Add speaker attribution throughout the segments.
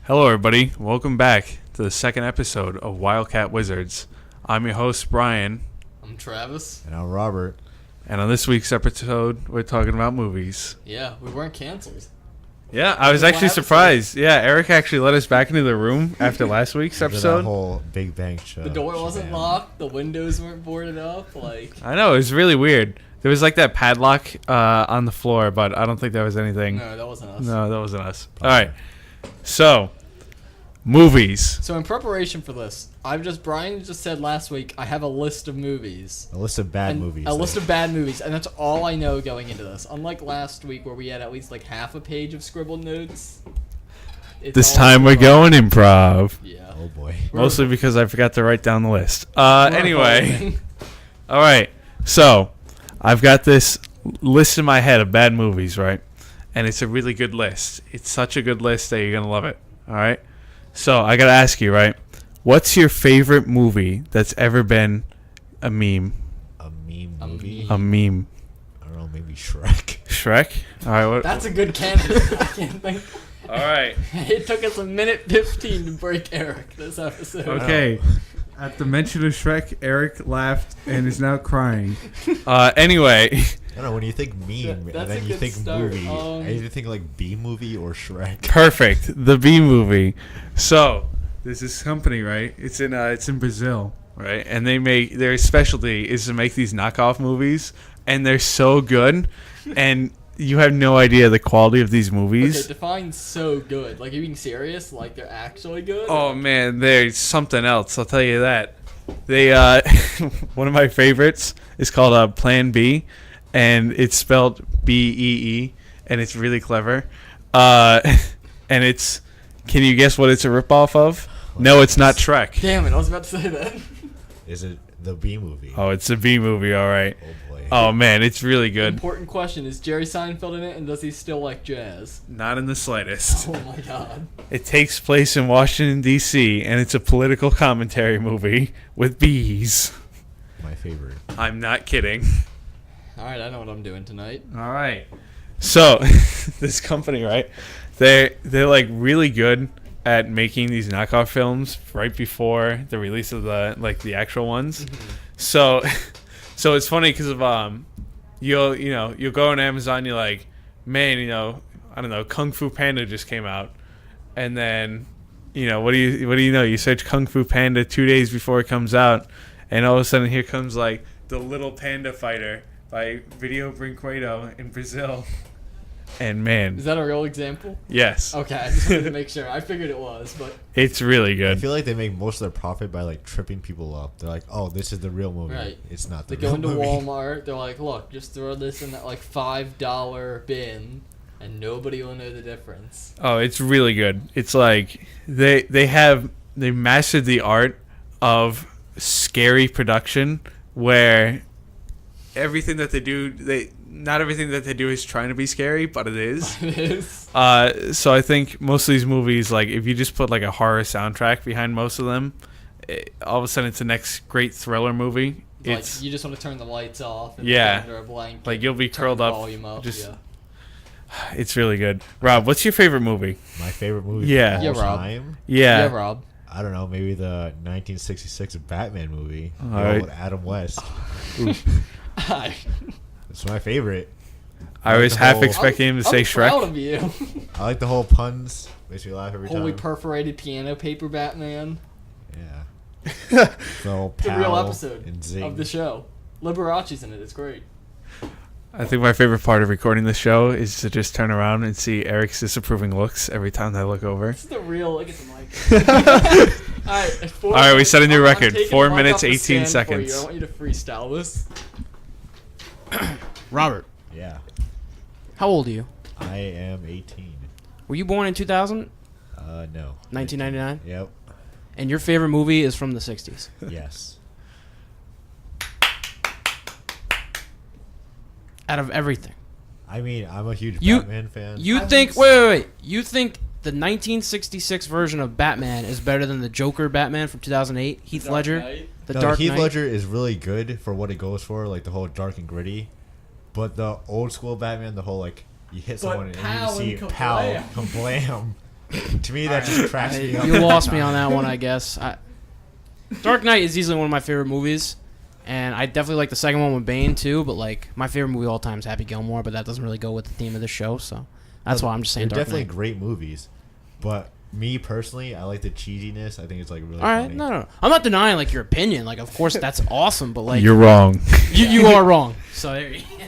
Speaker 1: Hello, everybody. Welcome back to the second episode of Wildcat Wizards. I'm your host, Brian.
Speaker 2: I'm Travis.
Speaker 3: And I'm Robert.
Speaker 1: And on this week's episode, we're talking about movies.
Speaker 2: Yeah, we weren't canceled.
Speaker 1: Yeah, I was actually surprised. Yeah, Eric actually let us back into the room after last week's episode.
Speaker 3: That whole Big Bang show.
Speaker 2: The door wasn't locked. The windows weren't boarded up.
Speaker 1: I know, it was really weird. There was like that padlock on the floor, but I don't think that was anything.
Speaker 2: No, that wasn't us.
Speaker 1: No, that wasn't us. All right. So, movies.
Speaker 2: So in preparation for this, Brian just said last week, I have a list of movies.
Speaker 3: A list of bad movies.
Speaker 2: A list of bad movies, and that's all I know going into this. Unlike last week where we had at least like half a page of scribbled notes.
Speaker 1: This time we're going improv.
Speaker 2: Yeah.
Speaker 3: Oh boy.
Speaker 1: Mostly because I forgot to write down the list. Anyway. All right. So, I've got this list in my head of bad movies, right? And it's a really good list. It's such a good list that you're going to love it. All right? So, I got to ask you, right? What's your favorite movie that's ever been a meme?
Speaker 3: A meme movie?
Speaker 1: A meme.
Speaker 3: I don't know, maybe Shrek.
Speaker 1: Shrek? All right.
Speaker 2: That's a good candidate. I can't think.
Speaker 1: All right.
Speaker 2: It took us a minute 15 to break Eric this episode.
Speaker 4: Okay. At the mention of Shrek, Eric laughed and is now crying.
Speaker 1: Anyway.
Speaker 3: I don't know, when you think meme and then you think
Speaker 2: start.
Speaker 3: movie, I either think like B movie or Shrek.
Speaker 1: Perfect. The B movie. So, there's this company, right? It's in Brazil, right? And their specialty is to make these knockoff movies, and they're so good, and you have no idea the quality of these movies.
Speaker 2: Okay, define so good. Like, are you being serious? Like, they're actually good?
Speaker 1: Oh man, they're something else. I'll tell you that. They one of my favorites is called Plan B, and it's spelled BEE, and it's really clever. And it's. Can you guess what it's a ripoff of? No, it's not Shrek.
Speaker 2: Damn it, I was about to say that.
Speaker 3: Is it the B movie?
Speaker 1: Oh, it's a B movie, all right.
Speaker 3: Oh boy.
Speaker 1: Oh man, it's really good.
Speaker 2: Important question: is Jerry Seinfeld in it, and does he still like jazz?
Speaker 1: Not in the slightest.
Speaker 2: Oh my god!
Speaker 1: It takes place in Washington D.C. and it's a political commentary movie with bees.
Speaker 3: My favorite.
Speaker 1: I'm not kidding.
Speaker 2: All right, I know what I'm doing tonight.
Speaker 1: All right. So, this company, right? They're like really good at making these knockoff films right before the release of the actual ones. So it's funny because of you'll go on Amazon, you're like, man, I don't know, Kung Fu Panda just came out, and then what do you know? You search Kung Fu Panda 2 days before it comes out, and all of a sudden here comes like The Little Panda Fighter by Video Brinquedo in Brazil. And man,
Speaker 2: is that a real example?
Speaker 1: Yes.
Speaker 2: Okay, I just wanted to make sure. I figured it was, but
Speaker 1: it's really good.
Speaker 3: I feel like they make most of their profit by like tripping people up. They're like, "Oh, this is the real movie."
Speaker 2: Right.
Speaker 3: It's not the
Speaker 2: they
Speaker 3: real
Speaker 2: go into
Speaker 3: movie.
Speaker 2: Walmart. They're like, "Look, just throw this in that like $5 bin, and nobody will know the difference."
Speaker 1: Oh, it's really good. It's like they mastered the art of scary production, where everything that they do, not everything that they do is trying to be scary, but it is.
Speaker 2: It is.
Speaker 1: So I think most of these movies, like if you just put like a horror soundtrack behind most of them, all of a sudden it's the next great thriller movie.
Speaker 2: It's like you just want to turn the lights off and
Speaker 1: yeah,
Speaker 2: under a blanket.
Speaker 1: Like you'll be curled
Speaker 2: the
Speaker 1: up.
Speaker 2: Volume up.
Speaker 1: Just,
Speaker 2: yeah.
Speaker 1: It's really good. Rob, what's your favorite movie?
Speaker 3: My favorite movie
Speaker 1: Yeah.
Speaker 3: of
Speaker 2: Yeah,
Speaker 3: all
Speaker 2: Rob.
Speaker 3: time?
Speaker 1: Yeah.
Speaker 2: Yeah, Rob.
Speaker 3: I don't know, maybe the 1966 Batman movie.
Speaker 1: All right.
Speaker 3: With Adam West.
Speaker 2: Hi.
Speaker 3: It's my favorite.
Speaker 1: I was
Speaker 3: the
Speaker 1: half
Speaker 3: whole-
Speaker 1: expecting him to say
Speaker 2: I'm proud
Speaker 1: Shrek.
Speaker 2: of you.
Speaker 3: I like the whole puns. Makes me laugh every
Speaker 2: Holy
Speaker 3: time.
Speaker 2: perforated piano paper Batman.
Speaker 3: Yeah. The whole
Speaker 2: It's a real
Speaker 3: Pal
Speaker 2: episode
Speaker 3: and Zing.
Speaker 2: of the show. Liberace's in it. It's great.
Speaker 1: I think my favorite part of recording the show is to just turn around and see Eric's disapproving looks every time I look over.
Speaker 2: This is the real. Look at the mic. All right,
Speaker 1: we set a new record.
Speaker 2: taking
Speaker 1: 4
Speaker 2: the mic
Speaker 1: minutes,
Speaker 2: off the
Speaker 1: 18
Speaker 2: stand for
Speaker 1: seconds.
Speaker 2: you. I want you to freestyle this.
Speaker 5: Robert,
Speaker 3: Yeah.
Speaker 5: how old are you?
Speaker 3: I am 18.
Speaker 5: Were you born in 2000?
Speaker 3: No.
Speaker 5: 1999?
Speaker 3: Yep.
Speaker 5: And your favorite movie is from the 60s?
Speaker 3: Yes.
Speaker 5: Out of everything.
Speaker 3: I mean, I'm a huge
Speaker 5: You-
Speaker 3: Batman fan.
Speaker 5: You think... Wait. You think the 1966 version of Batman is better than the Joker Batman from 2008? Heath Ledger? The
Speaker 3: No,
Speaker 5: Dark
Speaker 3: Heath
Speaker 5: Knight?
Speaker 3: Ledger is really good for what it goes for, like the whole dark and gritty. But the old school Batman, the whole like you hit someone and
Speaker 2: pow
Speaker 3: you see
Speaker 2: and
Speaker 3: pow,
Speaker 2: kablam.
Speaker 3: kablam. To me, that just cracks me up.
Speaker 5: You lost me on that one, I guess. Dark Knight is easily one of my favorite movies, and I definitely like the second one with Bane too. But like my favorite movie of all time is Happy Gilmore, but that doesn't really go with the theme of the show, so that's why I'm just saying
Speaker 3: They're
Speaker 5: Dark
Speaker 3: definitely
Speaker 5: Knight.
Speaker 3: great movies, but me personally, I like the cheesiness. I think it's like really
Speaker 5: All right,
Speaker 3: funny.
Speaker 5: no, I'm not denying like your opinion. Like, of course that's awesome, but like
Speaker 1: You're wrong.
Speaker 5: you are wrong. So there you go.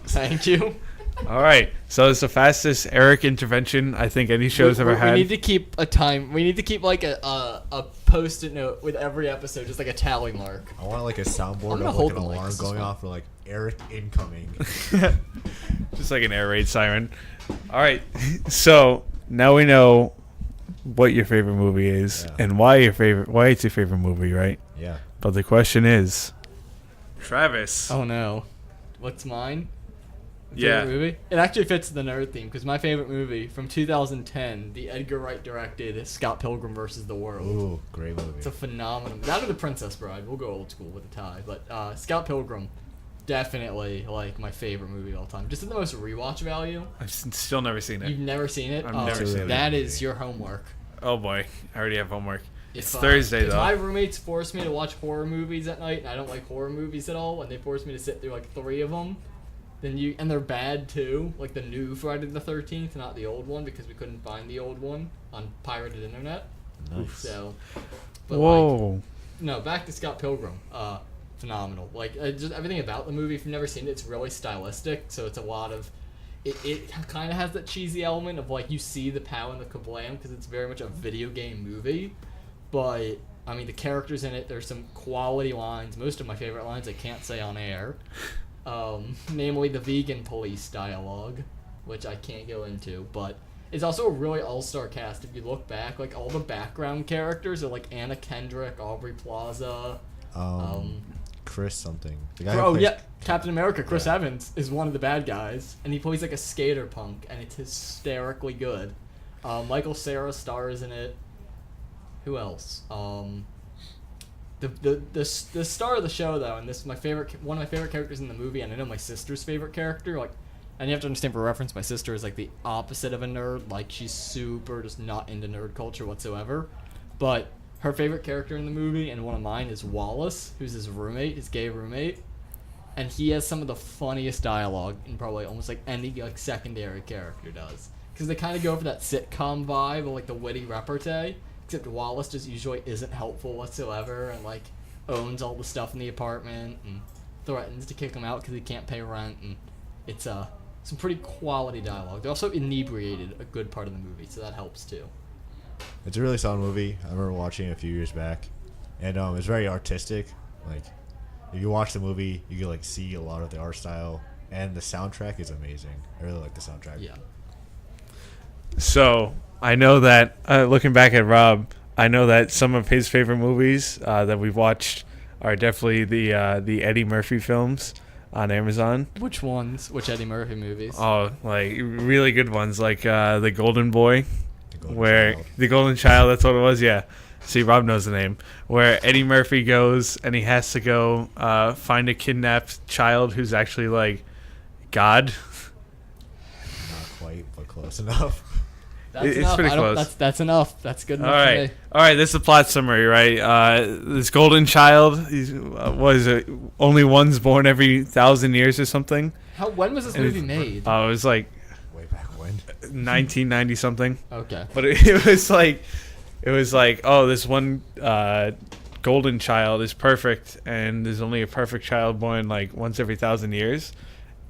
Speaker 2: Thank you.
Speaker 1: All right. So it's the fastest Eric intervention I think any show's ever had.
Speaker 2: We need to keep a time. We need to keep like a post-it note with every episode, just like a tally mark.
Speaker 3: I want like a
Speaker 2: I'm
Speaker 3: soundboard
Speaker 2: gonna
Speaker 3: of
Speaker 2: hold
Speaker 3: like an
Speaker 2: the mic,
Speaker 3: alarm
Speaker 2: this is
Speaker 3: going
Speaker 2: fun.
Speaker 3: off for like Eric incoming.
Speaker 1: Just like an air raid siren. All right. So now we know what your favorite movie is
Speaker 3: Yeah.
Speaker 1: and why it's your favorite movie, right?
Speaker 3: Yeah.
Speaker 1: But the question is, Travis.
Speaker 2: Oh no, what's mine?
Speaker 1: Yeah.
Speaker 2: Favorite movie? It actually fits the nerd theme because my favorite movie from 2010, the Edgar Wright directed Scott Pilgrim vs. the World.
Speaker 3: Ooh, great movie.
Speaker 2: It's a phenomenal. That or The Princess Bride. We'll go old school with a tie, but Scott Pilgrim, definitely like my favorite movie of all time. Just the most rewatch value.
Speaker 1: I've still never seen it.
Speaker 2: You've never seen it?
Speaker 1: I've
Speaker 2: Oh,
Speaker 1: never
Speaker 3: seen it.
Speaker 2: That is your homework.
Speaker 1: Oh boy, I already have homework. It's
Speaker 2: If,
Speaker 1: Thursday
Speaker 2: if
Speaker 1: though.
Speaker 2: my roommates force me to watch horror movies at night, and I don't like horror movies at all, and they force me to sit through like 3 of them, and they're bad too, like the new Friday the 13th, not the old one because we couldn't find the old one on pirated internet.
Speaker 3: Nice.
Speaker 2: So, but
Speaker 1: Whoa.
Speaker 2: no, back to Scott Pilgrim. Phenomenal. Like just everything about the movie. If you've never seen it, it's really stylistic. So it's a lot of. It kind of has that cheesy element of like you see the pow and the kablam because it's very much a video game movie. But I mean the characters in it. There's some quality lines. Most of my favorite lines I can't say on air. Namely the vegan police dialogue, which I can't go into, but. It's also a really all-star cast. If you look back, like all the background characters are like Anna Kendrick, Aubrey Plaza.
Speaker 3: Chris something. The guy who
Speaker 2: Oh
Speaker 3: plays-
Speaker 2: yeah, Captain America. Chris
Speaker 3: Yeah.
Speaker 2: Evans is one of the bad guys, and he plays like a skater punk, and it's hysterically good. Michael Cera stars in it. Who else? The star of the show though, and this is one of my favorite characters in the movie, and I know my sister's favorite character. Like, and you have to understand for reference, my sister is like the opposite of a nerd. Like she's super just not into nerd culture whatsoever. But her favorite character in the movie, and one of mine, is Wallace, who's his roommate, his gay roommate. And he has some of the funniest dialogue in probably almost like any like secondary character does. Because they kind of go for that sitcom vibe of like the witty repartee. Except Wallace just usually isn't helpful whatsoever and like owns all the stuff in the apartment and threatens to kick him out because he can't pay rent. And it's some pretty quality dialogue. They're also inebriated a good part of the movie, so that helps too.
Speaker 3: It's a really solid movie. I remember watching it a few years back, and it's very artistic. Like, if you watch the movie, you can like see a lot of the art style, and the soundtrack is amazing. I really like the soundtrack.
Speaker 2: Yeah.
Speaker 1: So I know that looking back at Rob, I know that some of his favorite movies that we've watched are definitely the Eddie Murphy films on Amazon.
Speaker 2: Which ones? Which Eddie Murphy movies?
Speaker 1: Oh, like really good ones, like The Golden Boy,
Speaker 3: The Golden
Speaker 1: where
Speaker 3: Child.
Speaker 1: The Golden Child. That's what it was. Yeah. See, Rob knows the name. Where Eddie Murphy goes and he has to go find a kidnapped child who's actually like God.
Speaker 3: Not quite, but close enough.
Speaker 2: That's
Speaker 1: it's
Speaker 2: enough.
Speaker 1: pretty
Speaker 2: I don't-
Speaker 1: close.
Speaker 2: That's enough. That's good
Speaker 1: All
Speaker 2: enough
Speaker 1: right,
Speaker 2: for me.
Speaker 1: all right. This is the plot summary, right? This golden child, he's was it only one's born every 1,000 years or something?
Speaker 2: When was this
Speaker 1: And
Speaker 2: movie
Speaker 1: it's-
Speaker 2: made?
Speaker 1: It was like
Speaker 3: Way back when.
Speaker 1: 1990 something.
Speaker 2: Okay.
Speaker 1: But it was like, oh, this one golden child is perfect, and there's only a perfect child born like once every 1,000 years,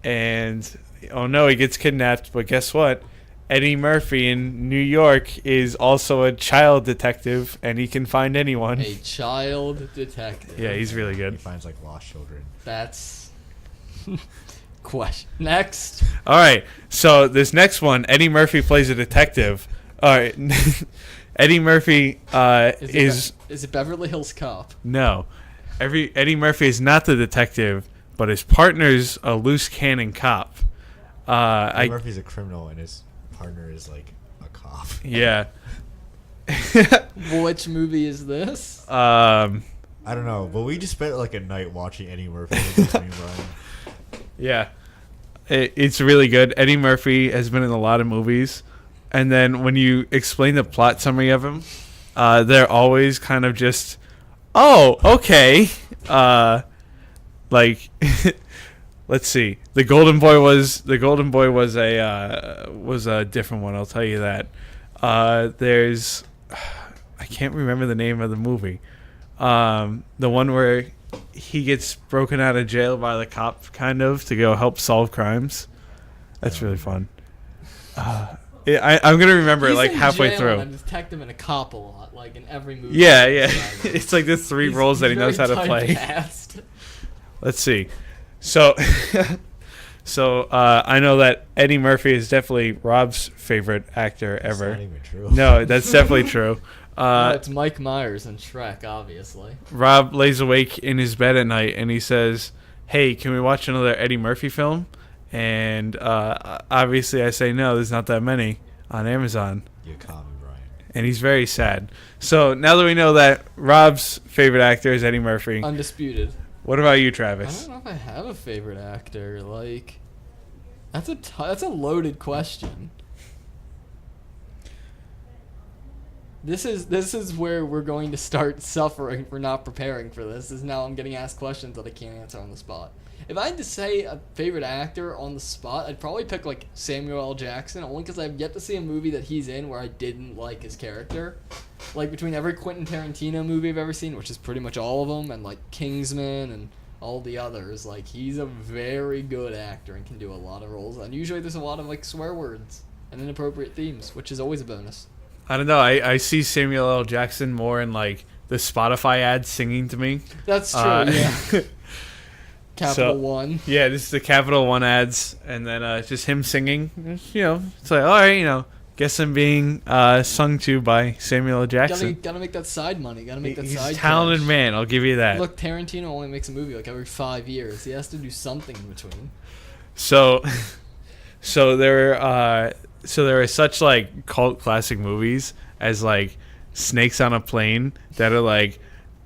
Speaker 1: and oh no, he gets kidnapped. But guess what? Eddie Murphy in New York is also a child detective, and he can find anyone.
Speaker 2: A child detective.
Speaker 1: Yeah, he's really
Speaker 3: He
Speaker 1: good.
Speaker 3: finds like lost children.
Speaker 2: That's question. Next.
Speaker 1: All right, so this next one, Eddie Murphy plays a detective. All right, Eddie Murphy is
Speaker 2: it Beverly Hills Cop?
Speaker 1: no. Eddie Murphy is not the detective, but his partner's a loose cannon cop.
Speaker 3: Eddie Murphy's a criminal, and his partner is like a cop.
Speaker 1: Yeah.
Speaker 2: Which movie is this?
Speaker 3: I don't know, but we just spent like a night watching Eddie Murphy in between Brian.
Speaker 1: Yeah. It's really good. Eddie Murphy has been in a lot of movies, and then when you explain the plot summary of them, they're always kind of just, oh, okay. Like, let's see. The Golden Boy was a different one. I'll tell you that. There's, I can't remember the name of the movie. The one where he gets broken out of jail by the cop, kind of, to go help solve crimes. That's really fun. I'm gonna remember it like halfway through.
Speaker 2: A detective and a cop a lot, like in every movie.
Speaker 1: Yeah. It's like the three roles that he knows how to play.
Speaker 2: Typecast.
Speaker 1: Let's see. So, I know that Eddie Murphy is definitely Rob's favorite actor ever.
Speaker 3: That's not even true.
Speaker 1: No, that's definitely true.
Speaker 2: No, it's Mike Myers and Shrek, obviously.
Speaker 1: Rob lays awake in his bed at night and he says, "Hey, can we watch another Eddie Murphy film?" And obviously I say, no, there's not that many on Amazon.
Speaker 3: You call me Brian.
Speaker 1: And he's very sad. So now that we know that Rob's favorite actor is Eddie Murphy,
Speaker 2: Undisputed.
Speaker 1: what about you,
Speaker 2: I
Speaker 1: Travis?
Speaker 2: don't know if I have a favorite actor. Like, that's a loaded question. This is where we're going to start suffering for not preparing for this. Is now I'm getting asked questions that I can't answer on the spot. If I had to say a favorite actor on the spot, I'd probably pick like Samuel L. Jackson, only because I've yet to see a movie that he's in where I didn't like his character. Like between every Quentin Tarantino movie I've ever seen, which is pretty much all of them, and like Kingsman and all the others, like he's a very good actor and can do a lot of roles. And usually there's a lot of like swear words and inappropriate themes, which is always a bonus.
Speaker 1: I don't know. I see Samuel L. Jackson more in like the Spotify ads singing to me.
Speaker 2: That's true. Yeah. Capital One.
Speaker 1: Yeah, this is the Capital One ads, and then it's just him singing. You know, it's like, all right, guess I'm being sung to by Samuel L. Jackson.
Speaker 2: Gotta make that side money. Gotta make that
Speaker 1: He's
Speaker 2: side
Speaker 1: a talented
Speaker 2: cash.
Speaker 1: man, I'll give you that.
Speaker 2: Look, Tarantino only makes a movie like every 5 years. He has to do something in between.
Speaker 1: So there are such like cult classic movies as like Snakes on a Plane that are like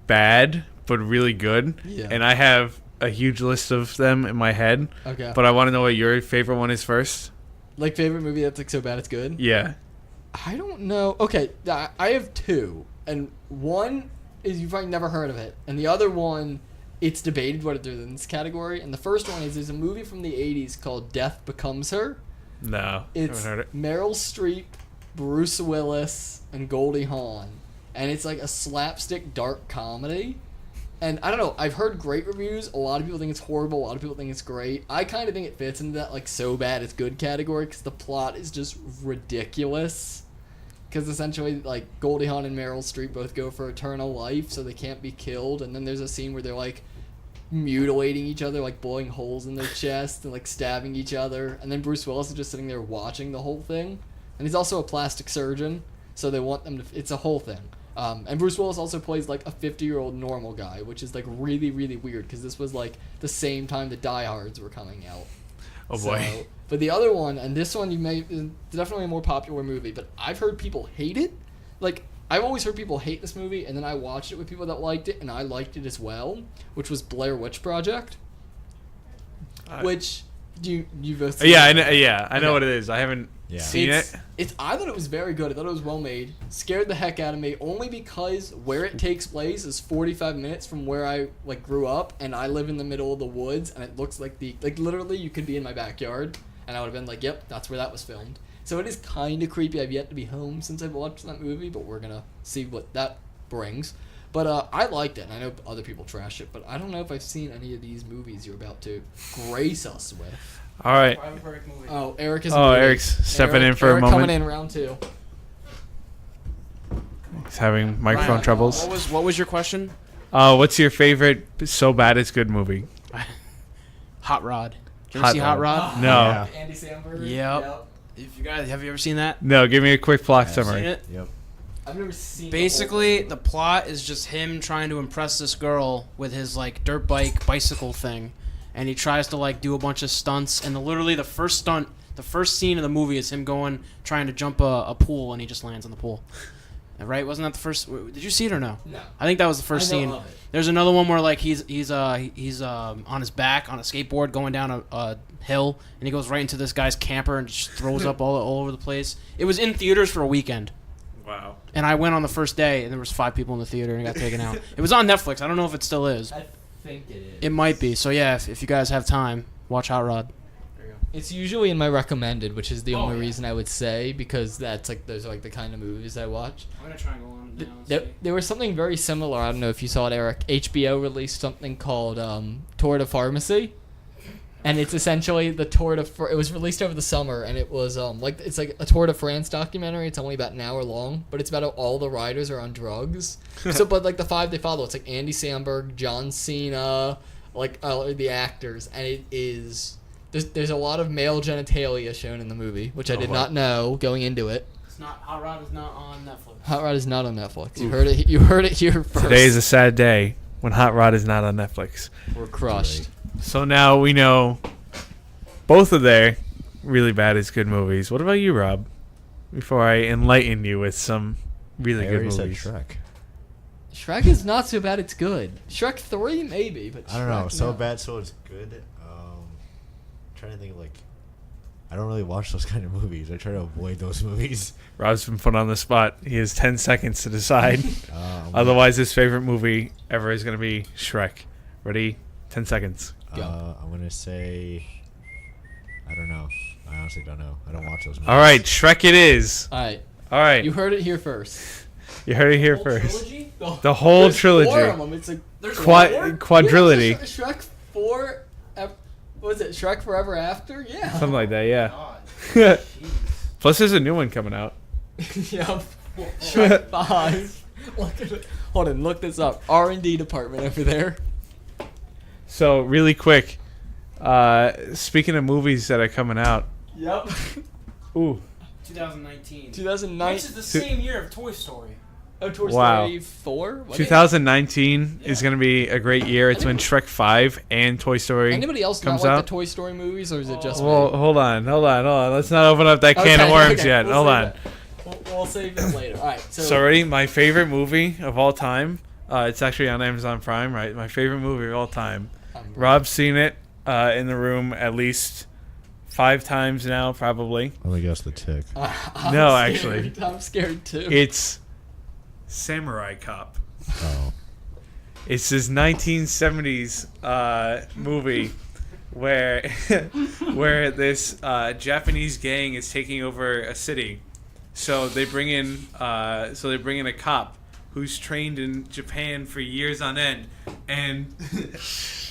Speaker 1: bad but really good.
Speaker 2: Yeah.
Speaker 1: And I have a huge list of them in my head.
Speaker 2: Okay.
Speaker 1: But I want to know what your favorite one is first.
Speaker 2: Like favorite movie that's like so bad it's good?
Speaker 1: Yeah.
Speaker 2: I don't know. Okay, I have two. And one is you've probably never heard of it. And the other one, it's debated whether it's in this category. And the first one is there's a movie from the 80s called Death Becomes Her.
Speaker 1: No.
Speaker 2: It's
Speaker 1: haven't heard it.
Speaker 2: Meryl Streep, Bruce Willis, and Goldie Hawn. And it's like a slapstick dark comedy. And I don't know, I've heard great reviews. A lot of people think it's horrible. A lot of people think it's great. I kind of think it fits into that like so bad it's good category because the plot is just ridiculous. Because essentially, like, Goldie Hawn and Meryl Streep both go for eternal life, so they can't be killed. And then there's a scene where they're like mutilating each other, like blowing holes in their chest and like stabbing each other. And then Bruce Willis is just sitting there watching the whole thing. And he's also a plastic surgeon, so they want them to. It's a whole thing. And Bruce Willis also plays like a 50-year-old normal guy, which is like really, really weird because this was like the same time the Die Hards were coming out.
Speaker 1: Oh boy.
Speaker 2: So, but the other one, and this one is definitely a more popular movie, but I've heard people hate it. Like, I've always heard people hate this movie, and then I watched it with people that liked it, and I liked it as well, which was Blair Witch Project. Which, you've both seen?
Speaker 1: Yeah, I know, I know
Speaker 2: Okay.
Speaker 1: what it is. I haven't seen it.
Speaker 2: I thought it was very good. I thought it was well made. Scared the heck out of me only because where it takes place is 45 minutes from where I like grew up, and I live in the middle of the woods, and it looks like literally you could be in my backyard, and I would have been like, yep, that's where that was filmed. So it is kind of creepy. I've yet to be home since I've watched that movie, but we're gonna see what that brings. But I liked it, and I know other people trash it, but I don't know if I've seen any of these movies you're about to grace us with.
Speaker 1: All right.
Speaker 2: Oh, Eric is.
Speaker 1: Oh, Eric's stepping in for a moment.
Speaker 2: Coming in round two.
Speaker 1: He's having microphone
Speaker 2: Ryan,
Speaker 1: troubles.
Speaker 5: What was your question?
Speaker 1: What's your favorite so bad it's good movie?
Speaker 5: Hot Rod. Did you ever see Hot Rod?
Speaker 1: No.
Speaker 3: Yeah.
Speaker 2: Andy Samberg.
Speaker 5: Yep. If you guys have you ever seen that?
Speaker 1: No, give me a quick plot
Speaker 5: Seen
Speaker 1: summary.
Speaker 5: it?
Speaker 3: Yep.
Speaker 2: I've never seen.
Speaker 5: Basically, the plot is just him trying to impress this girl with his like dirt bike bicycle thing, and he tries to like do a bunch of stunts. And literally the first scene of the movie is him trying to jump a pool, and he just lands on the pool. Right? Wasn't that the first? Did you see it or no?
Speaker 2: No.
Speaker 5: I think that was the first
Speaker 2: I know
Speaker 5: scene.
Speaker 2: of it.
Speaker 5: There's another one where like he's on his back on a skateboard going down a hill, and he goes right into this guy's camper and just throws up all over the place. It was in theaters for a weekend,
Speaker 1: Wow.
Speaker 5: and I went on the first day, and there was 5 people in the theater, and it got taken out. It was on Netflix. I don't know if it still is.
Speaker 2: I think it is.
Speaker 5: It might be. So yeah, if you guys have time, watch Hot Rod.
Speaker 2: It's usually in my recommended, which is the
Speaker 5: Oh,
Speaker 2: only
Speaker 5: yeah.
Speaker 2: reason I would say, because that's like those are like the kind of movies I watch.
Speaker 5: I'm gonna try and go on now.
Speaker 2: There was something very similar. I don't know if you saw it, Eric. HBO released something called Tour de Pharmacy, and it's essentially the Tour de. It was released over the summer, and it was it's like a Tour de France documentary. It's only about an hour long, but it's about how all the riders are on drugs. So, but like the 5 they follow, it's like Andy Samberg, John Cena, like the actors, and it is. There's a lot of male genitalia shown in the movie, which I did not know going into it.
Speaker 5: It's not Hot Rod is not on Netflix.
Speaker 2: Hot Rod is not on Netflix. You heard it. You heard it here first.
Speaker 1: Today is a sad day when Hot Rod is not on Netflix.
Speaker 2: We're crushed.
Speaker 1: So now we know both of their really bad is good movies. What about you, Rob? Before I enlighten you with some really
Speaker 3: I
Speaker 1: good
Speaker 3: already
Speaker 1: movies.
Speaker 3: said Shrek.
Speaker 2: Shrek is not so bad. It's good. Shrek 3 maybe, but
Speaker 3: I don't know.
Speaker 2: Shrek,
Speaker 3: So
Speaker 2: no.
Speaker 3: bad, so it's good. Trying to think like, I don't really watch those kind of movies. I try to avoid those movies.
Speaker 1: Rob's been put on the spot. He has 10 seconds to decide.
Speaker 3: I'm
Speaker 1: Otherwise, his favorite movie ever is going to be Shrek. Ready? 10 seconds.
Speaker 2: Go.
Speaker 3: I'm gonna say, I don't know. I honestly don't know. I don't watch those movies.
Speaker 1: All right, Shrek it is.
Speaker 2: All right.
Speaker 1: All right.
Speaker 2: You heard it here first.
Speaker 1: You heard it here
Speaker 5: Whole
Speaker 1: first.
Speaker 5: trilogy?
Speaker 1: The whole
Speaker 2: There's
Speaker 1: trilogy.
Speaker 2: 4 of them. It's a
Speaker 5: There's
Speaker 1: Quadrilogy.
Speaker 2: Yeah, Shrek 4. Was it Shrek Forever After? Yeah.
Speaker 1: Something like that, yeah.
Speaker 5: God.
Speaker 1: Plus, there's a new one coming out.
Speaker 2: Yep. Shrek 5. Look at it. Hold on. Look this up. R&D department over there.
Speaker 1: So, really quick, speaking of movies that are coming out.
Speaker 2: Yep.
Speaker 1: Ooh.
Speaker 5: 2019.
Speaker 2: 2009.
Speaker 5: Which is the same year of Toy Story.
Speaker 2: Oh, Toy
Speaker 1: Wow.
Speaker 2: Story 4?
Speaker 1: 2019 is going to be a great year. It's when Shrek 5 and Toy Story
Speaker 2: Anybody else not
Speaker 1: comes
Speaker 2: like
Speaker 1: out.
Speaker 2: the Toy Story movies, or is it just
Speaker 1: Well,
Speaker 2: me?
Speaker 1: hold on. Let's not open up that can of
Speaker 2: Okay,
Speaker 1: worms
Speaker 2: okay,
Speaker 1: yet.
Speaker 2: we'll
Speaker 1: Hold
Speaker 2: save
Speaker 1: on.
Speaker 2: it. We'll save it later. All right.
Speaker 1: So, ready? My favorite movie of all time. It's actually on Amazon Prime, right? My favorite movie of all time. Rob's seen it in the room at least 5 times now, probably.
Speaker 3: Let me guess the Tick.
Speaker 2: I'm
Speaker 1: No,
Speaker 2: scared.
Speaker 1: actually.
Speaker 2: I'm scared too.
Speaker 1: It's Samurai Cop.
Speaker 3: Oh.
Speaker 1: It's this 1970s movie where where this Japanese gang is taking over a city. So they bring in a cop who's trained in Japan for years on end, and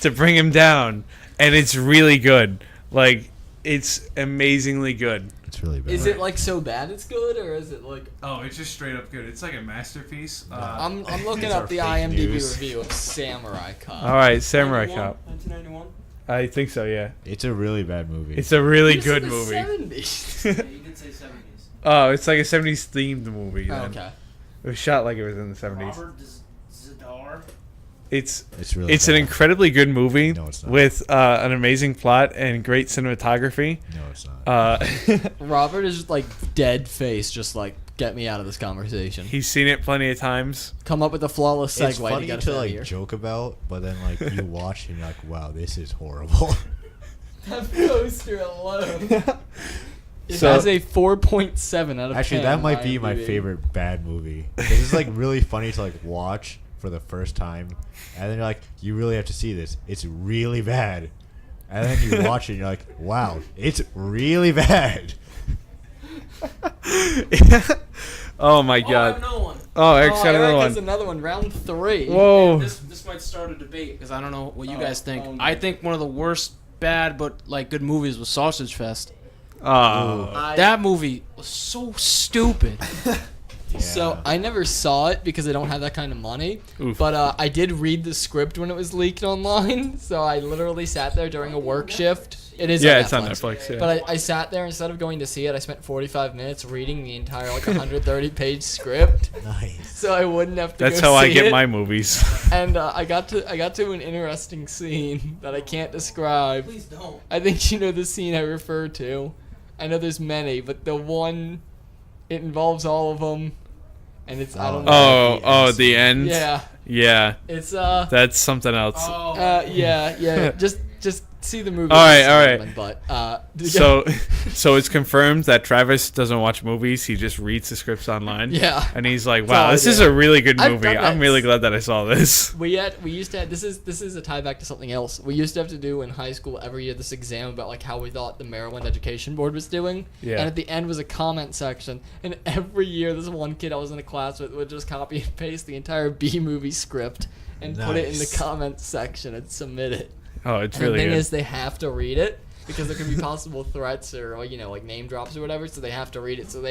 Speaker 1: to bring him down. And it's really good. Like, it's amazingly good.
Speaker 3: It's really bad.
Speaker 2: Is it like so bad it's good, or is it like?
Speaker 1: Oh, it's just straight up good. It's like a masterpiece.
Speaker 2: I'm looking
Speaker 3: These
Speaker 2: up
Speaker 3: are
Speaker 2: the
Speaker 3: fake
Speaker 2: IMDb
Speaker 3: news.
Speaker 2: review of Samurai Cop.
Speaker 1: All right, Samurai
Speaker 5: 91?
Speaker 1: Cop.
Speaker 5: 1991?
Speaker 1: I think so. Yeah,
Speaker 3: It's a really bad movie.
Speaker 1: it's a really
Speaker 2: This is
Speaker 1: good
Speaker 2: the
Speaker 1: movie.
Speaker 2: 70s.
Speaker 5: Yeah, you did say 70s.
Speaker 1: Oh, it's like a 70s themed movie.
Speaker 2: Oh,
Speaker 1: Then.
Speaker 2: okay.
Speaker 1: It was shot like it was in the 70s.
Speaker 5: Robert Zadar.
Speaker 1: It's
Speaker 3: really
Speaker 1: it's an
Speaker 3: bad.
Speaker 1: incredibly good movie
Speaker 3: No, it's not.
Speaker 1: with an amazing plot and great cinematography.
Speaker 3: No, it's not.
Speaker 2: Robert is like dead face, just like get me out of this conversation.
Speaker 1: He's seen it plenty of times.
Speaker 2: Come up with a flawless segue
Speaker 3: It's funny
Speaker 2: to get
Speaker 3: to
Speaker 2: us out of
Speaker 3: like
Speaker 2: here.
Speaker 3: joke about, but then like you watch and you're like, wow, this is horrible.
Speaker 2: That poster alone. It
Speaker 1: So-
Speaker 2: has a 4.7 out of 10.
Speaker 3: Actually, that might be my
Speaker 2: IMDb.
Speaker 3: favorite bad movie. 'Cause it's like really funny to like watch for the first time, and then you're like, you really have to see this. It's really bad, and then you watch it, and you're like, wow, it's really bad.
Speaker 1: Oh my
Speaker 5: Oh, I have
Speaker 1: god.
Speaker 5: another one.
Speaker 1: Oh, Eric's got
Speaker 2: Eric
Speaker 1: another
Speaker 2: has
Speaker 1: one.
Speaker 2: another one. Round 3.
Speaker 1: Whoa.
Speaker 5: This might start a debate because I don't know what you
Speaker 2: Oh,
Speaker 5: guys think.
Speaker 2: oh, no.
Speaker 5: I think one of the worst bad but like good movies was Sausage Fest.
Speaker 1: Oh.
Speaker 5: That movie was so stupid.
Speaker 2: So I never saw it because I don't have that kind of money.
Speaker 1: Oof.
Speaker 2: But I did read the script when it was leaked online. So I literally sat there during a work shift. It is.
Speaker 1: Yeah,
Speaker 2: on
Speaker 1: it's on Netflix. Yeah.
Speaker 2: But I sat there instead of going to see it. I spent 45 minutes reading the entire like 130-page script,
Speaker 3: Nice.
Speaker 2: so I wouldn't have to.
Speaker 1: That's
Speaker 2: go
Speaker 1: how I
Speaker 2: see
Speaker 1: get
Speaker 2: it.
Speaker 1: my movies.
Speaker 2: And I got to an interesting scene that I can't describe.
Speaker 5: Please don't.
Speaker 2: I think you know the scene I refer to. I know there's many, but the one, it involves all of them. and it's I don't know.
Speaker 1: The end.
Speaker 2: Yeah,
Speaker 1: Yeah,
Speaker 2: it's
Speaker 1: that's something else.
Speaker 2: yeah. Just see the movie.
Speaker 1: All right.
Speaker 2: But
Speaker 1: So it's confirmed that Travis doesn't watch movies. He just reads the scripts online.
Speaker 2: yeah.
Speaker 1: And he's like,
Speaker 2: That's all
Speaker 1: "Wow,
Speaker 2: I
Speaker 1: this
Speaker 2: do.
Speaker 1: is a really good
Speaker 2: I've
Speaker 1: movie.
Speaker 2: done that.
Speaker 1: I'm really glad that I saw this."
Speaker 2: We used to have, this is a tie back to something else. We used to have to do in high school every year this exam about like how we thought the Maryland Education Board was doing.
Speaker 1: Yeah.
Speaker 2: And at the end was a comment section, and every year this one kid I was in a class with would just copy and paste the entire B movie script and put it in the
Speaker 3: Nice.
Speaker 2: comments section and submit it.
Speaker 1: Oh, it's
Speaker 2: And
Speaker 1: really
Speaker 2: the thing
Speaker 1: good.
Speaker 2: is, they have to read it because there could be possible threats or like name drops or whatever. So they have to read it. So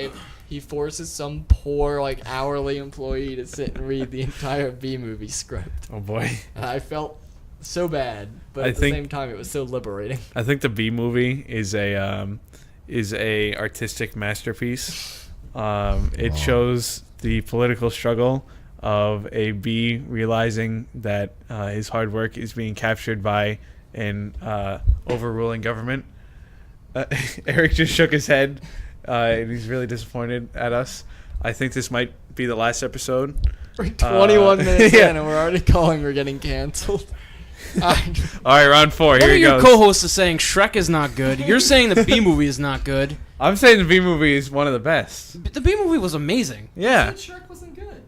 Speaker 2: he forces some poor like hourly employee to sit and read the entire B movie script.
Speaker 1: Oh boy,
Speaker 2: And I felt so bad, but
Speaker 1: I
Speaker 2: at the
Speaker 1: think-
Speaker 2: same time, it was so liberating.
Speaker 1: I think the B movie is a artistic masterpiece. It shows the political struggle of a bee realizing that his hard work is being captured by an overruling government. Eric just shook his head, and he's really disappointed at us. I think this might be the last episode.
Speaker 2: We're 21 minutes
Speaker 1: yeah.
Speaker 2: in, and we're already calling we're getting canceled.
Speaker 1: All right, round 4.
Speaker 5: One
Speaker 1: Here
Speaker 5: of
Speaker 1: he
Speaker 5: your
Speaker 1: goes.
Speaker 5: co-hosts is saying Shrek is not good. You're saying the B movie is not good.
Speaker 1: I'm saying the B movie is one of the best.
Speaker 5: The B movie was amazing.
Speaker 1: Yeah,
Speaker 2: Shrek wasn't good.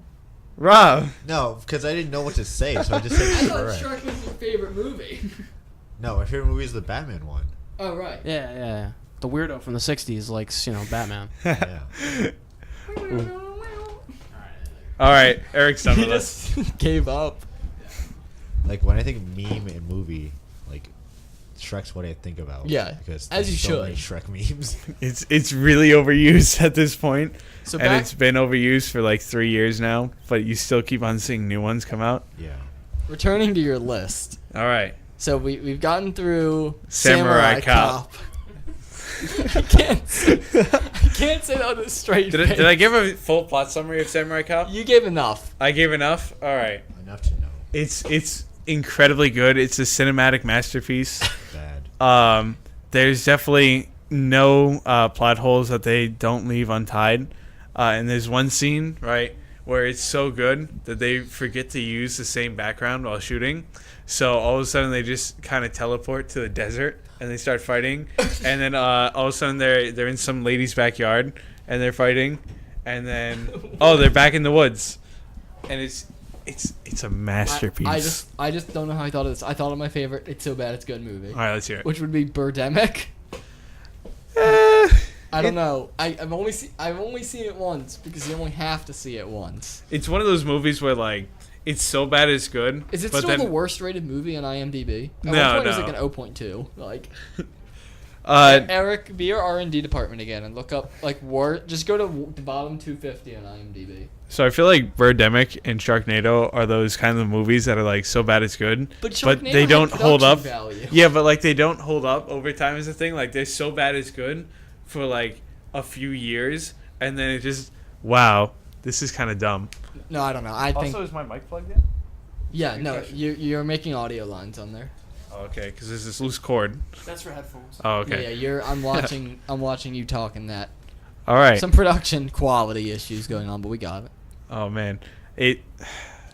Speaker 1: Rob.
Speaker 3: No, because I didn't know what to say, so I just said Shrek.
Speaker 2: Shrek was your favorite movie.
Speaker 3: No, my favorite movie is the Batman one.
Speaker 2: Oh right.
Speaker 5: Yeah. The weirdo from the '60s likes, Batman.
Speaker 3: Yeah.
Speaker 1: All right, Eric's done
Speaker 2: He
Speaker 1: with us.
Speaker 2: just gave up.
Speaker 3: Like when I think meme and movie, like Shrek's what I think about.
Speaker 2: Yeah,
Speaker 3: because
Speaker 2: as
Speaker 3: there's
Speaker 2: you
Speaker 3: so many
Speaker 2: should.
Speaker 3: Shrek memes.
Speaker 1: It's really overused at this point,
Speaker 2: So
Speaker 1: and
Speaker 2: back,
Speaker 1: it's been overused for like 3 years now. But you still keep on seeing new ones come out.
Speaker 3: Yeah.
Speaker 2: returning to your list.
Speaker 1: All right.
Speaker 2: So we've gotten through
Speaker 1: Samurai Cop.
Speaker 2: I can't say that with a straight face.
Speaker 1: Did I give a full plot summary of Samurai Cop?
Speaker 2: You gave enough.
Speaker 1: I gave enough. All right.
Speaker 3: Enough to know.
Speaker 1: It's incredibly good. It's a cinematic masterpiece.
Speaker 3: Bad.
Speaker 1: There's definitely no plot holes that they don't leave untied. And there's one scene, right, where it's so good that they forget to use the same background while shooting. So all of a sudden they just kind of teleport to the desert and they start fighting. And then all of a sudden they're in some lady's backyard and they're fighting. And then they're back in the woods. And it's a masterpiece.
Speaker 2: I just don't know how I thought of this. I thought of my favorite It's So Bad It's Good movie,
Speaker 1: All right, let's hear it.
Speaker 2: which would be Birdemic. I don't know. I've only seen it once because you only have to see it once.
Speaker 1: It's one of those movies where like it's so bad it's good.
Speaker 2: Is it
Speaker 1: but
Speaker 2: still
Speaker 1: then,
Speaker 2: the worst rated movie on IMDb? At
Speaker 1: No,
Speaker 2: one point it was
Speaker 1: no.
Speaker 2: like an 0.2. Like
Speaker 1: Uh,
Speaker 2: be our R&D department again and look up like just go to the bottom 250 on IMDb.
Speaker 1: so I feel like Birdemic and Sharknado are those kind of movies that are like so bad it's good,
Speaker 2: But
Speaker 1: but
Speaker 2: Sharknado
Speaker 1: they
Speaker 2: had
Speaker 1: don't hold up.
Speaker 2: production value.
Speaker 1: Yeah, but like they don't hold up over time is the thing. Like they're so bad it's good for like a few years, and then it just this is kind of dumb.
Speaker 2: No, I don't know. I think
Speaker 1: is my mic plugged in?
Speaker 2: yeah, no, you're making audio lines on there.
Speaker 1: Oh, okay, because there's this loose cord.
Speaker 5: That's for headphones.
Speaker 1: Oh, okay.
Speaker 2: Yeah, I'm watching you talking that.
Speaker 1: All right.
Speaker 2: Some production quality issues going on, but we got it.
Speaker 1: Oh man,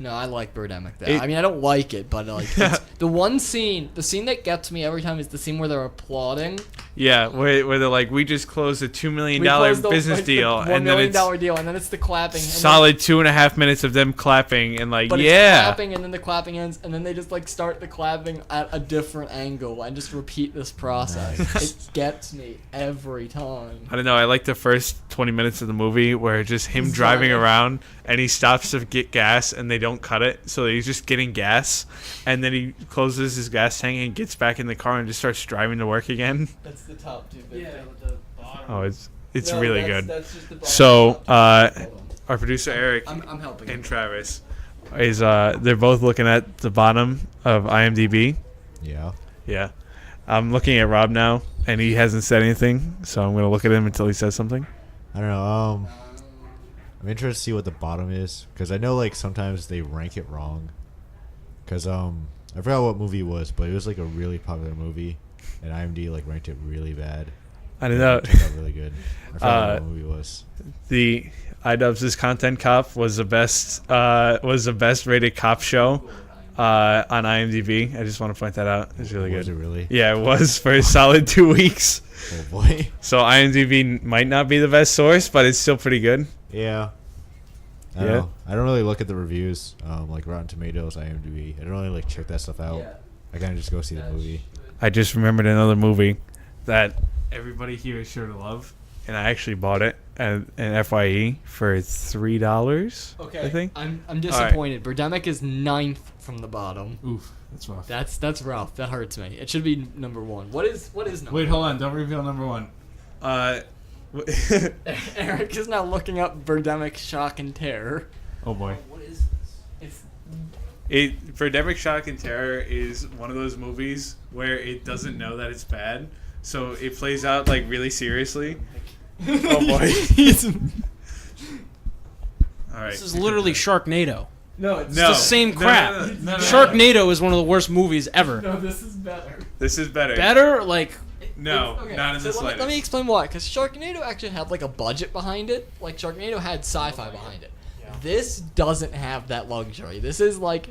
Speaker 2: No, I like Birdemic though.
Speaker 1: It-
Speaker 2: I mean, I don't like it, but like the scene that gets me every time is the scene where they're applauding.
Speaker 1: yeah, where they're like, we just closed a $2 million
Speaker 2: We closed the-
Speaker 1: business
Speaker 2: like, the
Speaker 1: deal,
Speaker 2: $1
Speaker 1: and then
Speaker 2: million
Speaker 1: it's
Speaker 2: dollar deal, and then it's the clapping. And
Speaker 1: solid 2.5 minutes of them clapping and like,
Speaker 2: But it's
Speaker 1: yeah.
Speaker 2: clapping, and then the clapping ends, and then they just like start the clapping at a different angle and just repeat this process.
Speaker 3: Nice.
Speaker 2: It gets me every time.
Speaker 1: I don't know. I like the first 20 minutes of the movie where it's just him
Speaker 2: He's
Speaker 1: driving
Speaker 2: driving.
Speaker 1: around and he stops to get gas and they don't cut it. So he's just getting gas and then he closes his gas tank and gets back in the car and just starts driving to work again.
Speaker 2: That's the top 250.
Speaker 5: Yeah, with the bottom.
Speaker 1: Oh, it's really good.
Speaker 2: That's just the bottom
Speaker 1: So,
Speaker 2: top 250. Hold on.
Speaker 1: Our producer Eric
Speaker 2: I'm helping.
Speaker 1: and
Speaker 2: you.
Speaker 1: Travis is they're both looking at the bottom of IMDb.
Speaker 3: Yeah.
Speaker 1: Yeah. I'm looking at Rob now and he hasn't said anything, so I'm going to look at him until he says something.
Speaker 3: I don't know. I'm interested to see what the bottom is because I know like sometimes they rank it wrong. Because I forgot what movie it was, but it was like a really popular movie, and IMDb like ranked it really bad.
Speaker 1: I don't know.
Speaker 3: It turned out really good. I forgot what movie it was.
Speaker 1: The iDubbbz' Content Cop was the best rated cop show on IMDb. I just want to point that out. It's really
Speaker 3: Was
Speaker 1: good.
Speaker 3: it really?
Speaker 1: Yeah, it was for a solid 2 weeks.
Speaker 3: Oh boy.
Speaker 1: So IMDb might not be the best source, but it's still pretty good.
Speaker 3: Yeah. I don't
Speaker 1: Yeah.
Speaker 3: know. I don't really look at the reviews, like Rotten Tomatoes, IMDb. I don't really like check that stuff out.
Speaker 2: Yeah.
Speaker 3: I kind of just go see the movie.
Speaker 1: I just remembered another movie that everybody here is sure to love, and I actually bought it at an FYE for $3.
Speaker 2: Okay.
Speaker 1: I think.
Speaker 2: I'm disappointed. Birdemic is 9th from the bottom.
Speaker 4: Oof, that's rough.
Speaker 2: That's rough. That hurts me. It should be number 1. What is number
Speaker 4: Wait,
Speaker 2: 1?
Speaker 4: hold on. Don't reveal number one.
Speaker 2: Eric is now looking up Birdemic Shock and Terror.
Speaker 4: Oh boy.
Speaker 5: What is this?
Speaker 2: It's
Speaker 1: Birdemic Shock and Terror is one of those movies where it doesn't know that it's bad, so it plays out like really seriously. Oh boy! All right.
Speaker 5: This is literally Sharknado.
Speaker 2: no, it's
Speaker 5: It's the same crap. Sharknado is one of the worst movies ever.
Speaker 2: no. This is better.
Speaker 1: This is better.
Speaker 5: Better, like
Speaker 1: No,
Speaker 2: Okay,
Speaker 1: not in
Speaker 2: so
Speaker 1: the slightest.
Speaker 2: let me explain why. Because Sharknado actually had like a budget behind it. Like Sharknado had sci-fi behind it. This doesn't have that luxury. This is like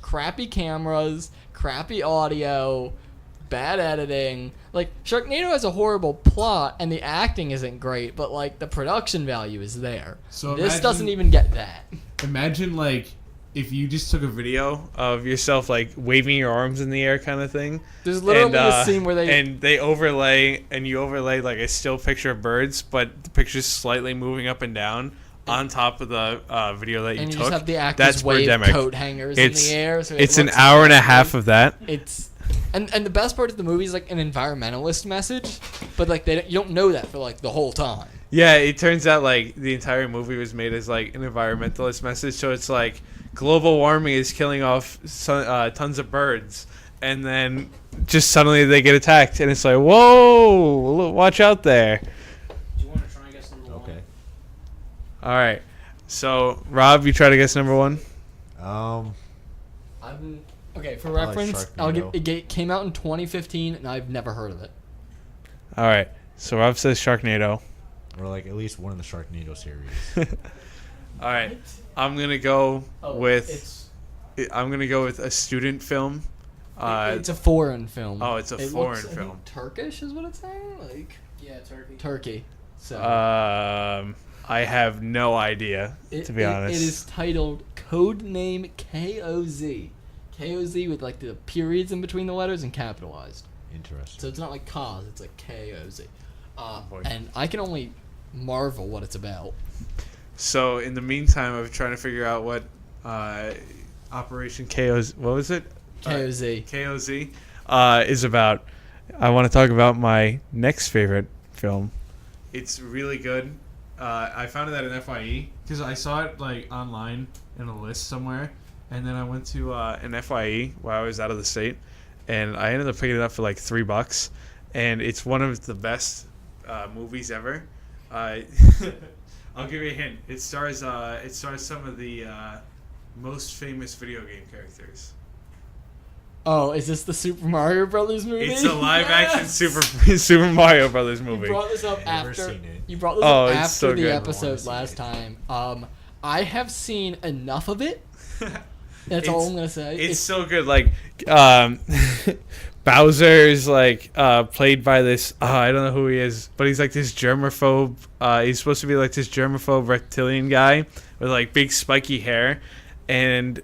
Speaker 2: crappy cameras, crappy audio, bad editing. Like Sharknado has a horrible plot and the acting isn't great, but like the production value is there.
Speaker 4: So
Speaker 2: This
Speaker 4: imagine-
Speaker 2: doesn't even get that.
Speaker 4: Imagine like if you just took a video.
Speaker 1: Video of yourself like waving your arms in the air, kind of thing.
Speaker 2: There's literally a scene where they
Speaker 1: and they overlay like a still picture of birds, but the picture's slightly moving up and down on top of the video that you
Speaker 2: and you
Speaker 1: took.
Speaker 2: just have the actors
Speaker 1: That's
Speaker 2: wave
Speaker 1: Birdemic.
Speaker 2: coat hangers
Speaker 1: It's-
Speaker 2: in the air. So it
Speaker 1: It's an
Speaker 2: looks
Speaker 1: hour and a
Speaker 2: crazy.
Speaker 1: half of that.
Speaker 2: It's and the best part of the movie is like an environmentalist message, but like you don't know that for like the whole time.
Speaker 1: Yeah, it turns out like the entire movie was made as like an environmentalist message. So it's like global warming is killing off tons of birds, and then just suddenly they get attacked, and it's like, whoa, watch out there.
Speaker 5: do you want to try and guess number one?
Speaker 3: Okay.
Speaker 1: All right, so Rob, you try to guess number one.
Speaker 2: Okay, for
Speaker 3: like
Speaker 2: reference, I'll give
Speaker 3: Sharknado.
Speaker 2: it came out in 2015, and I've never heard of it.
Speaker 1: All right, so Rob says Sharknado.
Speaker 3: Or like at least one of the Sharknado series.
Speaker 1: All right, I'm gonna go with
Speaker 2: It's
Speaker 1: I'm gonna go with a student film.
Speaker 2: it's a foreign film.
Speaker 1: Oh, it's a
Speaker 2: It
Speaker 1: foreign
Speaker 2: looks, I think,
Speaker 1: film.
Speaker 2: Turkish is what it's saying, like
Speaker 5: Yeah, Turkey.
Speaker 2: Turkey. So
Speaker 1: I have no idea, to be honest.
Speaker 2: it is titled Codename KOZ. KOZ with like the periods in between the letters and capitalized.
Speaker 3: Interesting.
Speaker 2: So it's not like cause, it's like KOZ.
Speaker 1: boy.
Speaker 2: And I can only marvel what it's about.
Speaker 1: So in the meantime, I'm trying to figure out what Operation KOZ. What was it?
Speaker 2: KOZ.
Speaker 1: KOZ is about. I want to talk about my next favorite film. It's really good. I found it at an FYE because I saw it like online in a list somewhere, and then I went to an FYE while I was out of the state, and I ended up picking it up for like $3, and it's one of the best movies ever. I'll give you a hint. It stars some of the most famous video game characters.
Speaker 2: Oh, is this the Super Mario Brothers movie?
Speaker 1: It's a live action
Speaker 2: Yes!
Speaker 1: Super Mario Brothers
Speaker 2: You
Speaker 1: movie.
Speaker 2: brought this up
Speaker 3: Never
Speaker 2: after
Speaker 3: seen it.
Speaker 2: you brought this
Speaker 1: Oh,
Speaker 2: up
Speaker 1: it's
Speaker 2: after
Speaker 1: so
Speaker 2: the
Speaker 1: good.
Speaker 2: episode
Speaker 3: see
Speaker 2: last
Speaker 3: it.
Speaker 2: time. I have seen enough of it. That's all I'm gonna say.
Speaker 1: It's so good. Like Bowser's like played by this. I don't know who he is, but he's like this germaphobe. He's supposed to be like this germaphobe reptilian guy with like big spiky hair, and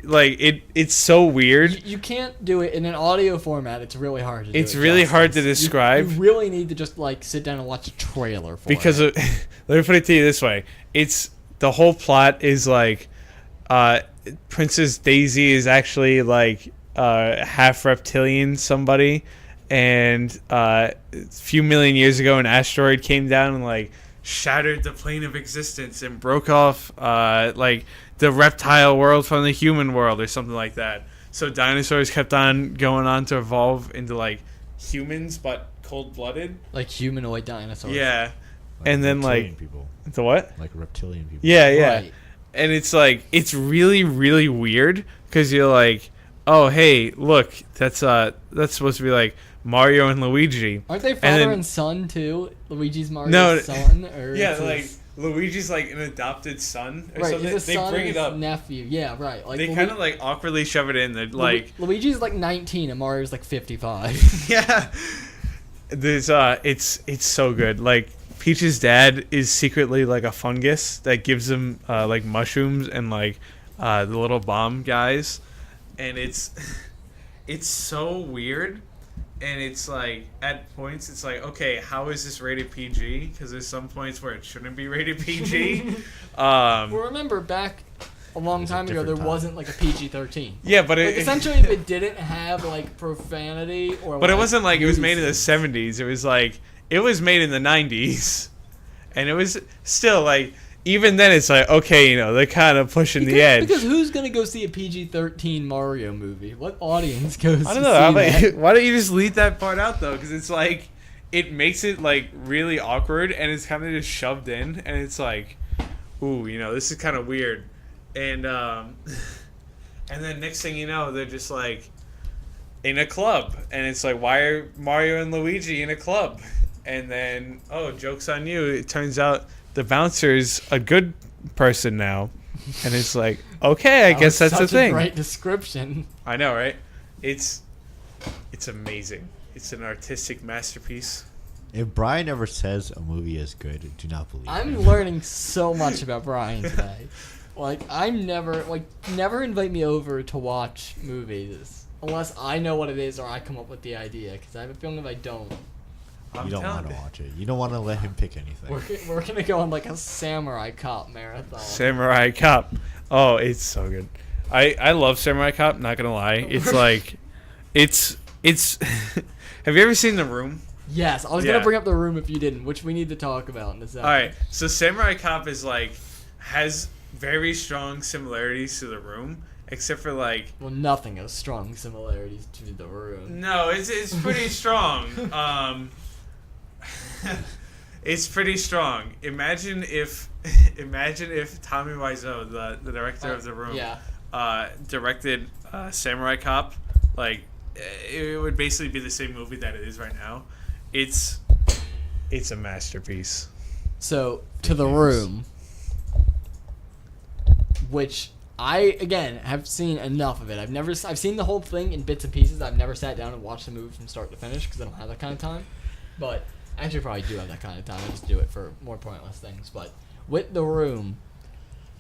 Speaker 1: like it's so weird.
Speaker 2: You can't do it in an audio format. It's really hard to do.
Speaker 1: It's
Speaker 2: it
Speaker 1: really hard to
Speaker 2: justice.
Speaker 1: describe.
Speaker 2: You really need to just like sit down and watch a trailer for
Speaker 1: Because
Speaker 2: it.
Speaker 1: let me put it to you this way: it's the whole plot is like Princess Daisy is actually like half reptilian somebody, and a few million years ago an asteroid came down and like shattered the plane of existence and broke off like the reptile world from the human world or something like that. So dinosaurs kept on going on to evolve into like humans but cold-blooded.
Speaker 2: Like humanoid dinosaurs.
Speaker 1: Yeah. And then,
Speaker 3: reptilian
Speaker 1: like-
Speaker 3: people,
Speaker 1: The what?
Speaker 3: like reptilian people.
Speaker 1: Yeah.
Speaker 2: Right.
Speaker 1: And it's like it's really really weird because you're like, oh hey, look, that's supposed to be like Mario and Luigi.
Speaker 2: Aren't they
Speaker 1: And
Speaker 2: father
Speaker 1: then-
Speaker 2: and son too? Luigi's Mario's
Speaker 1: No,
Speaker 2: son, or
Speaker 1: Yeah,
Speaker 2: is
Speaker 1: like
Speaker 2: his-
Speaker 1: Luigi's like an adopted son or
Speaker 2: right,
Speaker 1: something.
Speaker 2: is his
Speaker 1: They
Speaker 2: son
Speaker 1: bring
Speaker 2: or
Speaker 1: it
Speaker 2: his
Speaker 1: up.
Speaker 2: nephew? Yeah, right. Like
Speaker 1: They kind of like awkwardly shove it in. They're like,
Speaker 2: Luigi's like 19 and Mario's like 55.
Speaker 1: yeah. There's it's so good. Like Peach's dad is secretly like a fungus that gives him like mushrooms and like the little bomb guys, and it's so weird. And it's like at points it's like, okay, how is this rated PG? Because there's some points where it shouldn't be rated PG.
Speaker 2: Well, remember back a long
Speaker 3: It was a
Speaker 2: time ago, there
Speaker 3: different time.
Speaker 2: wasn't like a PG-13.
Speaker 1: Yeah, but
Speaker 2: Like
Speaker 1: it
Speaker 2: essentially, if it didn't have like profanity or.
Speaker 1: but it
Speaker 2: like,
Speaker 1: wasn't like it was made in the
Speaker 2: nudity.
Speaker 1: 70s. It was like it was made in the 90s, and it was still like even then it's like, okay, you know, they're kind of pushing the edge.
Speaker 2: Because who's gonna go see a PG-13 Mario movie? What audience goes?
Speaker 1: I don't
Speaker 2: to
Speaker 1: know.
Speaker 2: see
Speaker 1: How
Speaker 2: that?
Speaker 1: about, why don't you just leave that part out though? Because it's like it makes it like really awkward, and it's kind of just shoved in, and it's like, ooh, you know, this is kind of weird, and and then next thing you know, they're just like in a club, and it's like, why are Mario and Luigi in a club? And then, oh, joke's on you. It turns out the bouncer's a good person now, and it's like, okay, I
Speaker 2: That
Speaker 1: guess
Speaker 2: was
Speaker 1: that's the
Speaker 2: such a
Speaker 1: thing.
Speaker 2: Great description.
Speaker 1: I know, right? It's amazing. It's an artistic masterpiece.
Speaker 3: If Brian ever says a movie is good, do not believe
Speaker 2: I'm
Speaker 3: him.
Speaker 2: learning so much about Brian today. Like never invite me over to watch movies unless I know what it is or I come up with the idea. Because I have a feeling if I don't,
Speaker 1: I'm
Speaker 3: You don't
Speaker 1: telling
Speaker 3: want to
Speaker 1: you.
Speaker 3: watch it. You don't want to let him pick anything.
Speaker 2: we're gonna go on like a samurai cop marathon.
Speaker 1: Samurai Cop. Oh, it's so good. I love Samurai Cop. Not gonna lie, it's like, it's. Have you ever seen The Room?
Speaker 2: Yes, I was
Speaker 1: Yeah.
Speaker 2: gonna bring up The Room if you didn't, which we need to talk about in a second.
Speaker 1: All right, so Samurai Cop is like has very strong similarities to The Room, except for like
Speaker 2: Well, nothing has strong similarities to The Room.
Speaker 1: no, it's pretty strong. It's pretty strong. Imagine if Tommy Wiseau, the director of The Room,
Speaker 2: Yeah.
Speaker 1: directed Samurai Cop. Like it would basically be the same movie that it is right now. It's a masterpiece.
Speaker 2: So to The Room, which I again have seen enough of it. I've seen the whole thing in bits and pieces. I've never sat down and watched the movie from start to finish because I don't have that kind of time. But I actually probably do have that kind of time. I just do it for more pointless things. But with The Room,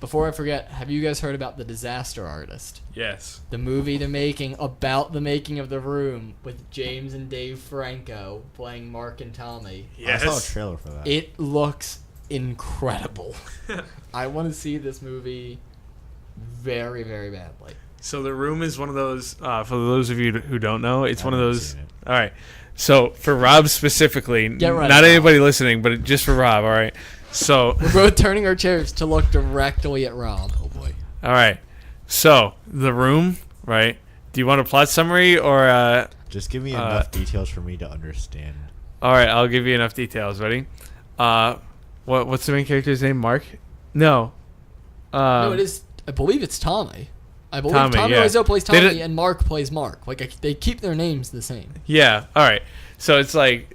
Speaker 2: before I forget, have you guys heard about The Disaster Artist?
Speaker 1: Yes.
Speaker 2: The movie they're making about the making of The Room with James and Dave Franco playing Mark and Tommy.
Speaker 1: Yes.
Speaker 3: I saw a trailer for that.
Speaker 2: It looks incredible. I want to see this movie very, very badly.
Speaker 1: So The Room is one of those. For those of you who don't know, it's
Speaker 3: I
Speaker 1: one of
Speaker 3: haven't
Speaker 1: those.
Speaker 3: seen it.
Speaker 1: All right. So for Rob specifically,
Speaker 2: Get ready,
Speaker 1: not
Speaker 2: Rob.
Speaker 1: anybody listening, but just for Rob. All right. So
Speaker 2: We're both turning our chairs to look directly at Rob.
Speaker 3: Oh boy.
Speaker 1: all right. So The Room, right? Do you want a plot summary or?
Speaker 3: Just give me enough details for me to understand.
Speaker 1: All right, I'll give you enough details. Ready? What's the main character's name? Mark? No.
Speaker 2: No, it is. I believe it's Tommy. I believe
Speaker 1: Tommy,
Speaker 2: Tommy
Speaker 1: yeah.
Speaker 2: Wiseau plays
Speaker 1: They
Speaker 2: Tommy
Speaker 1: did-
Speaker 2: and Mark plays Mark. Like they keep their names the same.
Speaker 1: Yeah. All right. So it's like,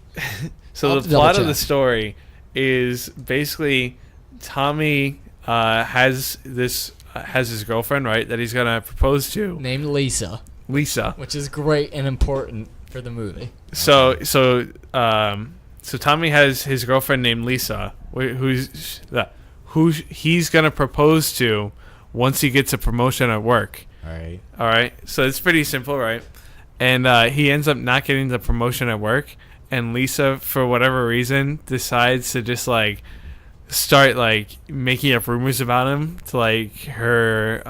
Speaker 1: so
Speaker 2: I'll have
Speaker 1: the
Speaker 2: to double
Speaker 1: plot of the
Speaker 2: check.
Speaker 1: story is basically Tommy has his girlfriend, right, that he's gonna propose to,
Speaker 2: Named Lisa,
Speaker 1: Lisa.
Speaker 2: which is great and important for the movie.
Speaker 1: So Tommy has his girlfriend named Lisa, who he's gonna propose to once he gets a promotion at work.
Speaker 3: All right.
Speaker 1: All right, so it's pretty simple, right? And he ends up not getting the promotion at work, and Lisa, for whatever reason, decides to just like start like making up rumors about him to like her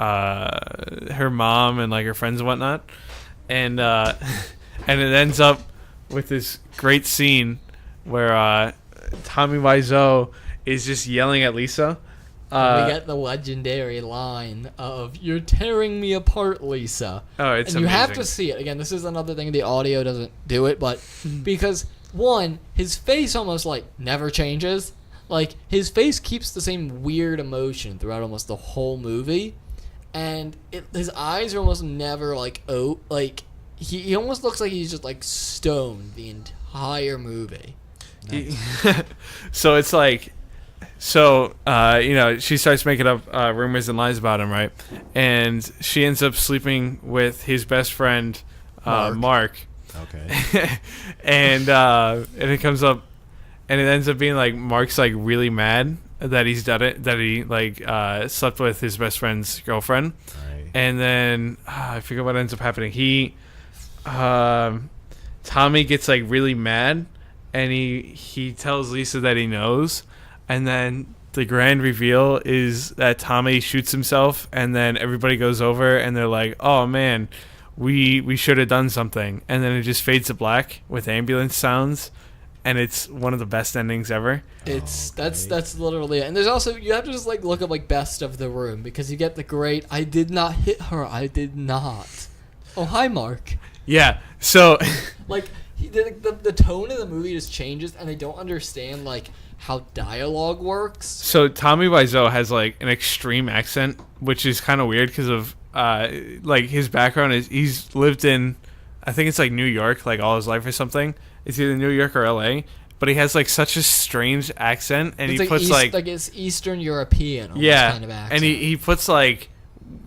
Speaker 1: mom and like her friends and whatnot, and and it ends up with this great scene where Tommy Wiseau is just yelling at Lisa.
Speaker 2: We get the legendary line of "You're tearing me apart, Lisa."
Speaker 1: Oh, it's
Speaker 2: and you have to
Speaker 1: amazing.
Speaker 2: see it. Again, this is another thing the audio doesn't do it, but because one, his face almost like never changes. Like his face keeps the same weird emotion throughout almost the whole movie, and his eyes are almost never like he almost looks like he's just like stoned the entire movie.
Speaker 1: So it's like, she starts making up rumors and lies about him, right? And she ends up sleeping with his best friend, Mark.
Speaker 3: Okay.
Speaker 1: And it comes up, and it ends up being like Mark's like really mad that he's done it, that he slept with his best friend's girlfriend.
Speaker 3: Right.
Speaker 1: And then I forget what ends up happening. Tommy gets like really mad, and he tells Lisa that he knows, and then the grand reveal is that Tommy shoots himself, and then everybody goes over and they're like, "Oh man, we should have done something," and then it just fades to black with ambulance sounds, and it's one of the best endings ever.
Speaker 2: That's literally it. And there's also, you have to just like look up like best of the room, because you get the great "I did not hit her, I did not." Oh, hi, Mark.
Speaker 1: Yeah. So
Speaker 2: Like the tone of the movie just changes, and they don't understand like how dialogue works.
Speaker 1: So Tommy Wiseau has like an extreme accent, which is kind of weird because of like his background is he's lived in, I think it's like New York, like all his life or something. It's either New York or LA, but he has like such a strange accent, and
Speaker 2: It's
Speaker 1: he puts
Speaker 2: like it's Eastern European almost kind of accent.
Speaker 1: and he puts like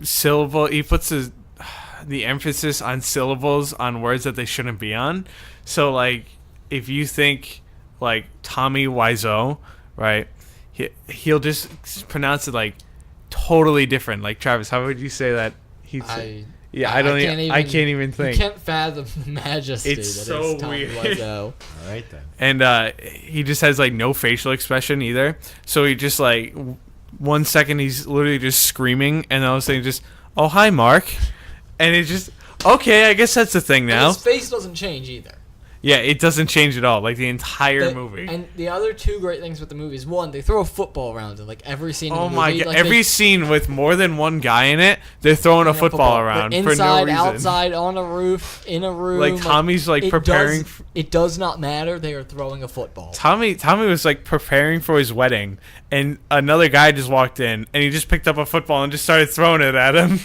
Speaker 1: he puts the emphasis on syllables on words that they shouldn't be on. So like if you think like Tommy Wiseau, right, he'll just pronounce it like totally different. Like Travis, how would you say that? I can't even think.
Speaker 2: You can't fathom the majesty
Speaker 1: It's
Speaker 2: that
Speaker 1: so
Speaker 2: is Tommy
Speaker 1: weird.
Speaker 2: Wiseau.
Speaker 3: All right then.
Speaker 1: And he just has like no facial expression either. So he just like 1 second he's literally just screaming, and I was saying just, "Oh hi, Mark," and it's just okay. I guess that's the thing now.
Speaker 2: And his face doesn't change either.
Speaker 1: Yeah, it doesn't change at all. Like the entire movie.
Speaker 2: And the other two great things with the movie is, one, they throw a football around in like every scene.
Speaker 1: Oh
Speaker 2: in the
Speaker 1: my
Speaker 2: movie.
Speaker 1: god!
Speaker 2: Like
Speaker 1: Every scene with more than one guy in it, they're throwing a football around
Speaker 2: They're
Speaker 1: for
Speaker 2: inside,
Speaker 1: no reason.
Speaker 2: outside, on a roof, in a room.
Speaker 1: Like Tommy's like preparing.
Speaker 2: It does not matter. They are throwing a football.
Speaker 1: Tommy was like preparing for his wedding, and another guy just walked in, and he just picked up a football and just started throwing it at him.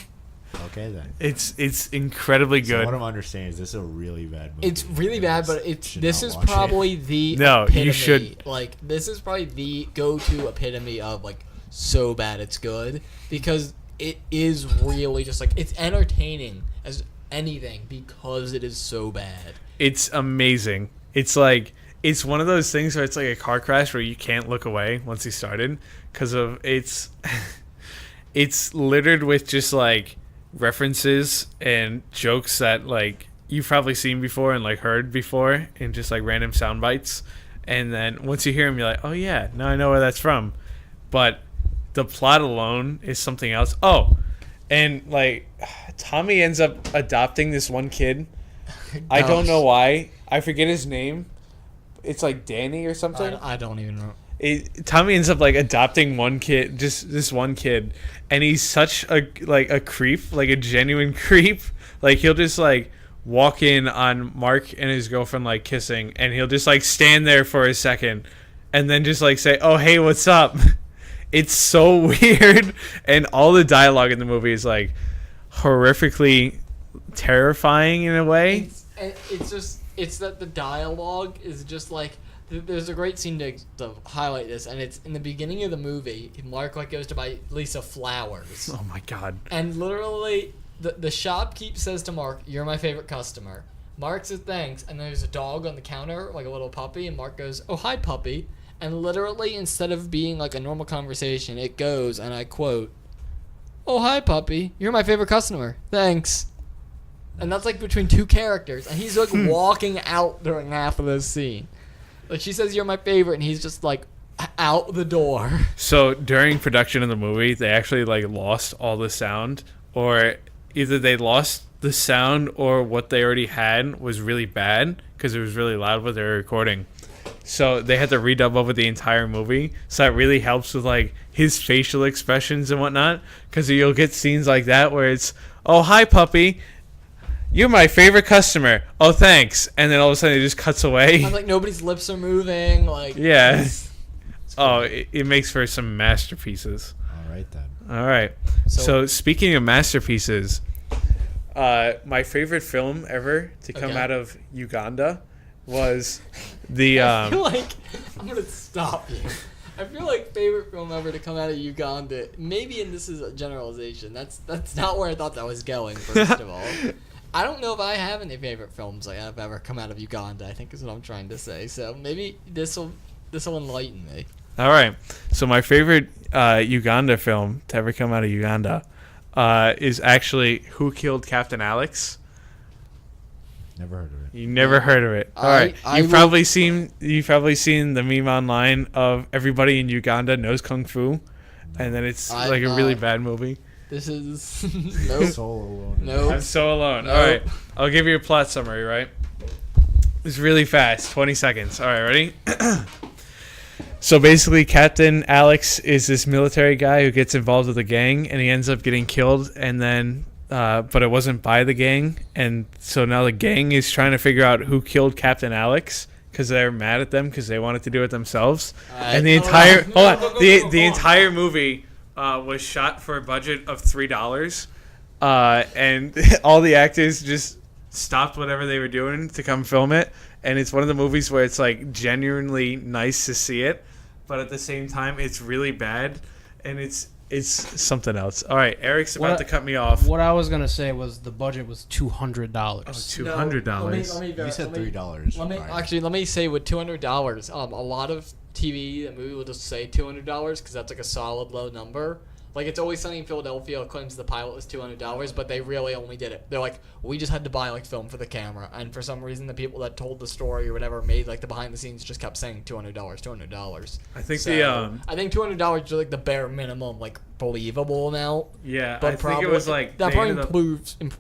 Speaker 3: Okay then.
Speaker 1: It's incredibly
Speaker 3: So
Speaker 1: good.
Speaker 3: what I'm understanding is this is a really bad movie.
Speaker 2: It's really bad, but this is
Speaker 3: not watch it.
Speaker 2: probably the
Speaker 1: No,
Speaker 2: epitome.
Speaker 1: you should.
Speaker 2: Like, this is probably the go-to epitome of like so bad it's good, because it is really just like, it's entertaining as anything because it is so bad.
Speaker 1: It's amazing. It's like it's one of those things where it's like a car crash where you can't look away once you started because of it's littered with just like references and jokes that like you've probably seen before and like heard before in just like random sound bites, and then once you hear them you're like, oh yeah, now I know where that's from. But the plot alone is something else. Oh, and like Tommy ends up adopting this one kid. I don't know why, I forget his name. It's like Danny or something.
Speaker 2: I don't even know.
Speaker 1: Tommy ends up like adopting one kid, just this one kid, and he's such a creep, like a genuine creep. Like he'll just like walk in on Mark and his girlfriend like kissing, and he'll just like stand there for a second, and then just like say, "Oh hey, what's up?" It's so weird, and all the dialogue in the movie is like horrifically terrifying in a way.
Speaker 2: It's that the dialogue is just like, there's a great scene to highlight this, and it's in the beginning of the movie. Mark like goes to buy Lisa flowers.
Speaker 1: Oh my god!
Speaker 2: And literally, the shopkeep says to Mark, "You're my favorite customer." Mark says thanks, and there's a dog on the counter, like a little puppy, and Mark goes, "Oh hi, puppy." And literally, instead of being like a normal conversation, it goes, and I quote, "Oh hi, puppy. You're my favorite customer. Thanks." And that's like between two characters, and he's like walking out during half of this scene. Like she says, "You're my favorite," and he's just like out the door.
Speaker 1: So during production of the movie, they actually like lost all the sound, or either they lost the sound or what they already had was really bad because it was really loud what they were recording. So they had to redub over the entire movie. So that really helps with like his facial expressions and whatnot, because you'll get scenes like that where it's, "Oh hi puppy, you're my favorite customer. Oh, thanks." And then all of a sudden it just cuts away.
Speaker 2: And like nobody's lips are moving. Like
Speaker 1: yeah. Oh, it makes for some masterpieces.
Speaker 3: All right then.
Speaker 1: All right. So speaking of masterpieces, My favorite film ever to come
Speaker 2: Okay.
Speaker 1: out of Uganda was the
Speaker 2: I feel like I'm gonna stop you. I feel like favorite film ever to come out of Uganda. Maybe, and this is a generalization. That's not where I thought that was going. First of all, I don't know if I have any favorite films that have ever come out of Uganda. I think is what I'm trying to say. So maybe this will enlighten me.
Speaker 1: All right. So my favorite Uganda film to ever come out of Uganda is actually Who Killed Captain Alex.
Speaker 3: Never heard of it.
Speaker 1: You never heard of it. All right. You've probably seen the meme online of everybody in Uganda knows kung fu, and then it's
Speaker 2: I'm
Speaker 1: like a really
Speaker 2: not.
Speaker 1: bad movie.
Speaker 2: This is nope.
Speaker 3: Soul Alone.
Speaker 2: Nope.
Speaker 1: I'm so alone.
Speaker 2: Nope.
Speaker 1: All right. I'll give you a plot summary, right? It's really fast. 20 seconds. All right, ready? So basically, Captain Alex is this military guy who gets involved with a gang, and he ends up getting killed, and then, but it wasn't by the gang, and so now the gang is trying to figure out who killed Captain Alex because they're mad at them because they wanted to do it themselves. And the entire the entire movie was shot for a budget of $3, and all the actors just stopped whatever they were doing to come film it. And it's one of the movies where it's like genuinely nice to see it, but at the same time it's really bad, and it's something else. All right, Eric's about to cut me off.
Speaker 5: What I was gonna say was the budget was $200.
Speaker 1: $200.
Speaker 3: You said $3.
Speaker 2: Let me say with $200, a lot of TV, the movie will just say $200 because that's like a solid low number. Like It's Always Sunny in Philadelphia claims the pilot was $200, but they really only did it. They're like, we just had to buy like film for the camera, and for some reason the people that told the story or whatever made like the behind the scenes just kept saying $200.
Speaker 1: I think
Speaker 2: I think $200 is like the bare minimum like believable amount.
Speaker 1: Yeah,
Speaker 2: But
Speaker 1: I think it was like
Speaker 2: that
Speaker 1: they
Speaker 2: probably
Speaker 1: ended up-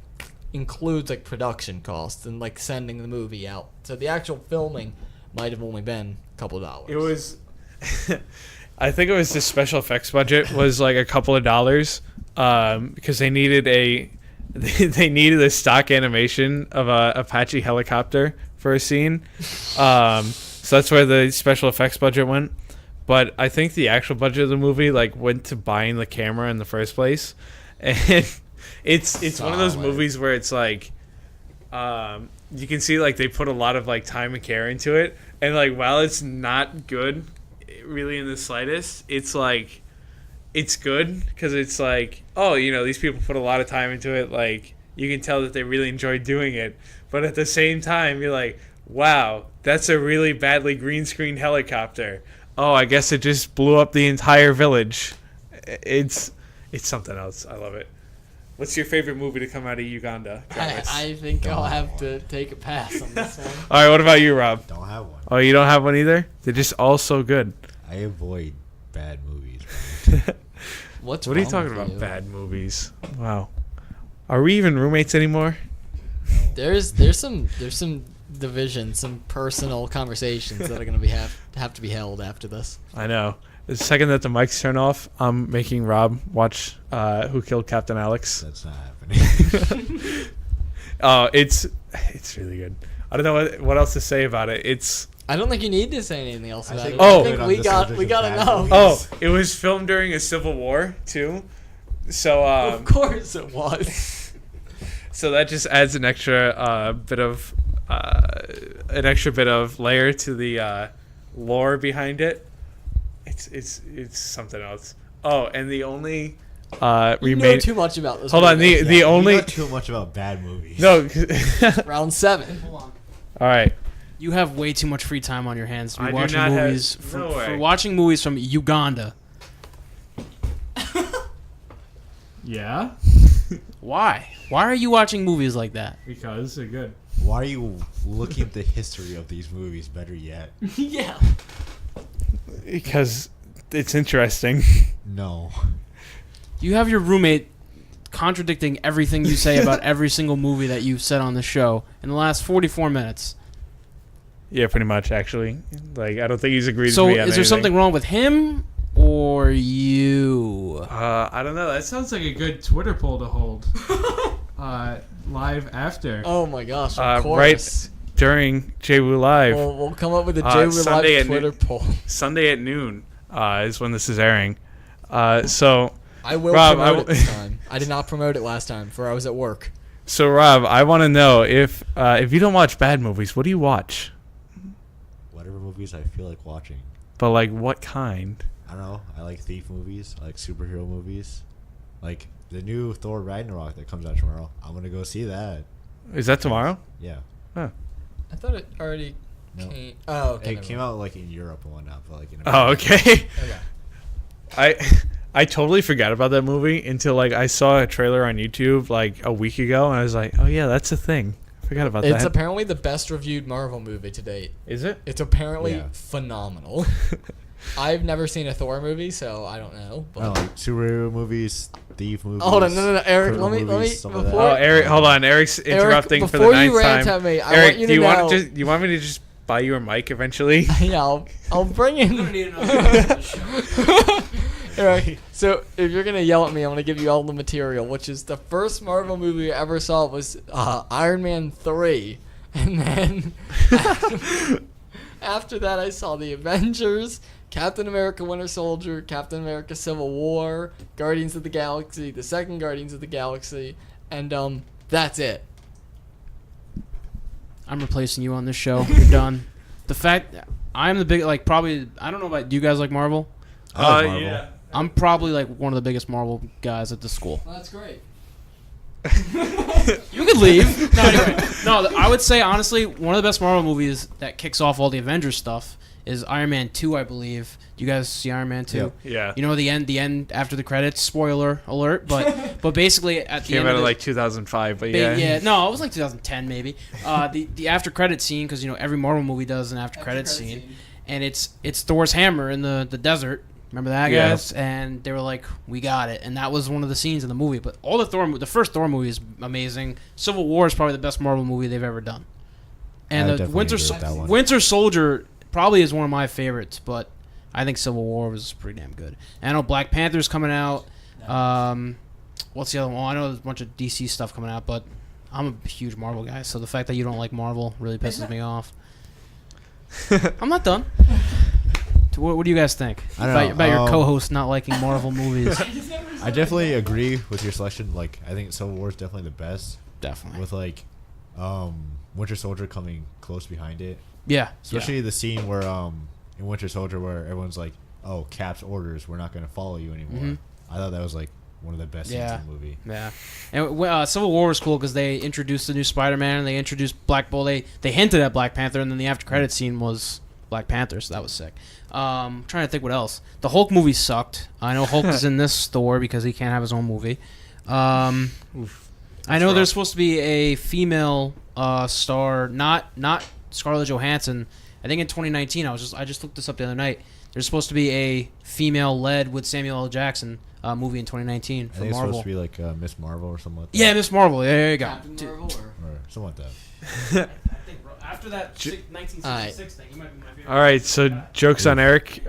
Speaker 2: includes like production costs and like sending the movie out. So the actual filming might have only been a couple of dollars.
Speaker 1: It was, I think it was the special effects budget was like a couple of dollars, because they needed a stock animation of a Apache helicopter for a scene, so that's where the special effects budget went. But I think the actual budget of the movie like went to buying the camera in the first place, and it's one of those movies where it's like, you can see like they put a lot of like time and care into it, and like while it's not good really in the slightest, it's like it's good because it's like, oh, these people put a lot of time into it, like you can tell that they really enjoy doing it, but at the same time you're like, wow, that's a really badly green screened helicopter. Oh, I guess it just blew up the entire village. It's something else. I love it. What's your favorite movie to come out of Uganda, Travis?
Speaker 2: I think I'll have to take a pass on this one.
Speaker 1: All right, what about you, Rob?
Speaker 3: Don't have one.
Speaker 1: Oh, you don't have one either? They're just all so good.
Speaker 3: I avoid bad movies.
Speaker 2: What
Speaker 1: are you talking about? Bad movies? Wow. Are we even roommates anymore?
Speaker 2: There's some division, some personal conversations that are gonna have to be held after this.
Speaker 1: I know. The second that the mics turn off, I'm making Rob watch Who Killed Captain Alex.
Speaker 3: That's not happening.
Speaker 1: Oh, it's really good. I don't know what else to say about it.
Speaker 2: I don't think you need to say anything else about it.
Speaker 1: Oh.
Speaker 2: I think we got enough.
Speaker 1: Oh, it was filmed during a civil war too. So
Speaker 2: Of course it was.
Speaker 1: so that just adds an extra bit of layer to the lore behind it. It's something else. Oh, and the only
Speaker 2: You know too much about this.
Speaker 1: Hold on,
Speaker 2: movie.
Speaker 1: the only
Speaker 3: You know too much about bad movies.
Speaker 1: no.
Speaker 2: Round 7.
Speaker 1: All right.
Speaker 5: You have way too much free time on your hands to be
Speaker 1: I do
Speaker 5: watching
Speaker 1: not have-
Speaker 5: movies
Speaker 1: no way.
Speaker 5: for watching movies from Uganda.
Speaker 1: Yeah,
Speaker 5: Why? Why are you watching movies like that?
Speaker 1: because they're good.
Speaker 3: Why are you looking at the history of these movies? Better yet,
Speaker 2: Yeah.
Speaker 1: Because it's interesting.
Speaker 3: no.
Speaker 5: You have your roommate contradicting everything you say about every single movie that you've said on the show in the last 44 minutes.
Speaker 1: Yeah, pretty much actually. Like I don't think he's agreed
Speaker 5: So
Speaker 1: with me on
Speaker 5: is there
Speaker 1: anything.
Speaker 5: something wrong with him or you?
Speaker 1: I don't know. That sounds like a good Twitter poll to hold. Live after.
Speaker 2: Oh my gosh,
Speaker 1: Right
Speaker 2: of course.
Speaker 1: during JWoo Live.
Speaker 2: We'll come up with a
Speaker 1: Sunday
Speaker 2: Live
Speaker 1: at
Speaker 2: Twitter
Speaker 1: noon.
Speaker 2: poll.
Speaker 1: Sunday at noon is when this is airing. So
Speaker 2: I will
Speaker 1: Rob,
Speaker 2: promote it this time. I did not promote it last time, for I was at work.
Speaker 1: So Rob, I want to know if you don't watch bad movies, what do you watch?
Speaker 3: Whatever movies I feel like watching.
Speaker 1: But like, what kind?
Speaker 3: I don't know. I like thief movies. I like superhero movies. Like the new Thor Ragnarok that comes out tomorrow. I'm gonna go see that.
Speaker 1: Is that tomorrow?
Speaker 3: Yeah.
Speaker 1: Huh.
Speaker 2: I thought it already
Speaker 3: No.
Speaker 2: came. Oh, okay.
Speaker 3: It came out like in Europe and whatnot, but like in
Speaker 1: Oh,
Speaker 3: America.
Speaker 1: okay.
Speaker 2: Okay.
Speaker 1: I totally forgot about that movie until like I saw a trailer on YouTube like a week ago, and I was like, oh yeah, that's a thing. I forgot about
Speaker 2: It's
Speaker 1: that.
Speaker 2: apparently the best reviewed Marvel movie to date.
Speaker 1: Is it?
Speaker 2: It's apparently
Speaker 3: Yeah.
Speaker 2: phenomenal. I've never seen a Thor movie, so I don't know.
Speaker 3: I don't
Speaker 2: But
Speaker 3: like superhero movies, thief movies.
Speaker 2: hold on, no, Eric,
Speaker 3: criminal
Speaker 2: let me,
Speaker 3: movies, stuff like that.
Speaker 2: before-
Speaker 1: Oh, Eric, hold on. Eric's interrupting
Speaker 2: Eric,
Speaker 1: for the
Speaker 2: before
Speaker 1: ninth
Speaker 2: you rant
Speaker 1: time.
Speaker 2: at me, I
Speaker 1: Eric,
Speaker 2: want you
Speaker 1: do
Speaker 2: to
Speaker 1: you
Speaker 2: know.
Speaker 1: want you want me to just buy you a mic eventually?
Speaker 2: Yeah, I'll bring in. Alright, so if you're gonna yell at me, I'm gonna give you all the material, which is the first Marvel movie I ever saw was Iron Man 3, and then after that I saw the Avengers, Captain America Winter Soldier, Captain America Civil War, Guardians of the Galaxy, the second Guardians of the Galaxy, and that's it.
Speaker 5: I'm replacing you on this show. You're done. The fact that I'm the big, like, probably, I don't know about, do you guys like Marvel?
Speaker 3: I like Marvel.
Speaker 1: Yeah.
Speaker 5: I'm probably like one of the biggest Marvel guys at the school.
Speaker 2: Well, that's great.
Speaker 5: You could leave. No, anyway. No, I would say honestly, one of the best Marvel movies that kicks off all the Avengers stuff is Iron Man 2, I believe. Do you guys see Iron Man 2?
Speaker 3: Yep.
Speaker 1: Yeah.
Speaker 5: You know the end after the credits. Spoiler alert, but basically at the
Speaker 1: Came
Speaker 5: end
Speaker 1: out
Speaker 5: of
Speaker 1: of
Speaker 5: the,
Speaker 1: like 2005, but yeah.
Speaker 5: yeah, no, it was like 2010 maybe. The after credit scene, because you know every Marvel movie does an after credit scene, and it's Thor's hammer in the desert. Remember that,
Speaker 1: Yeah.
Speaker 5: guys? And they were like, "We got it," and that was one of the scenes in the movie. But all the first Thor movie is amazing. Civil War is probably the best Marvel movie they've ever done. And
Speaker 3: I
Speaker 5: the
Speaker 3: definitely agree with that one.
Speaker 5: Winter Soldier probably is one of my favorites, but I think Civil War was pretty damn good. And I know Black Panther's coming out. What's the other one? I know there's a bunch of DC stuff coming out, but I'm a huge Marvel guy, so the fact that you don't like Marvel really pisses me off. I'm not done. So what do you guys think
Speaker 3: I don't know,
Speaker 5: about your co-host not liking Marvel movies?
Speaker 3: I definitely agree with your selection. Like, I think Civil War is definitely the best.
Speaker 5: Definitely.
Speaker 3: With like, Winter Soldier coming close behind it.
Speaker 5: Yeah.
Speaker 3: Especially the scene where in Winter Soldier where everyone's like, "Oh, Cap's orders, we're not going to follow you anymore."
Speaker 5: Mhm.
Speaker 3: I thought that was like one of the best scenes in the movie.
Speaker 5: Yeah, and Civil War was cool because they introduced the new Spider-Man and they introduced Black Bolt. They hinted at Black Panther, and then the after credit scene was Black Panther, so that was sick. Trying to think what else. The Hulk movie sucked. I know Hulk is in this Thor because he can't have his own movie. I know there's supposed to be a female star, not Scarlett Johansson. I think in 2019. I just looked this up the other night. There's supposed to be a female-led with Samuel L. Jackson movie in 2019
Speaker 3: I
Speaker 5: for
Speaker 3: think it's
Speaker 5: Marvel.
Speaker 3: supposed to be like Miss Marvel or something like that.
Speaker 5: Yeah, Miss Marvel. Yeah, there you go.
Speaker 2: Captain Marvel or?
Speaker 3: Or something like that.
Speaker 5: I think after that 1966 thing, he might be my favorite.
Speaker 1: All right, so jokes on Eric.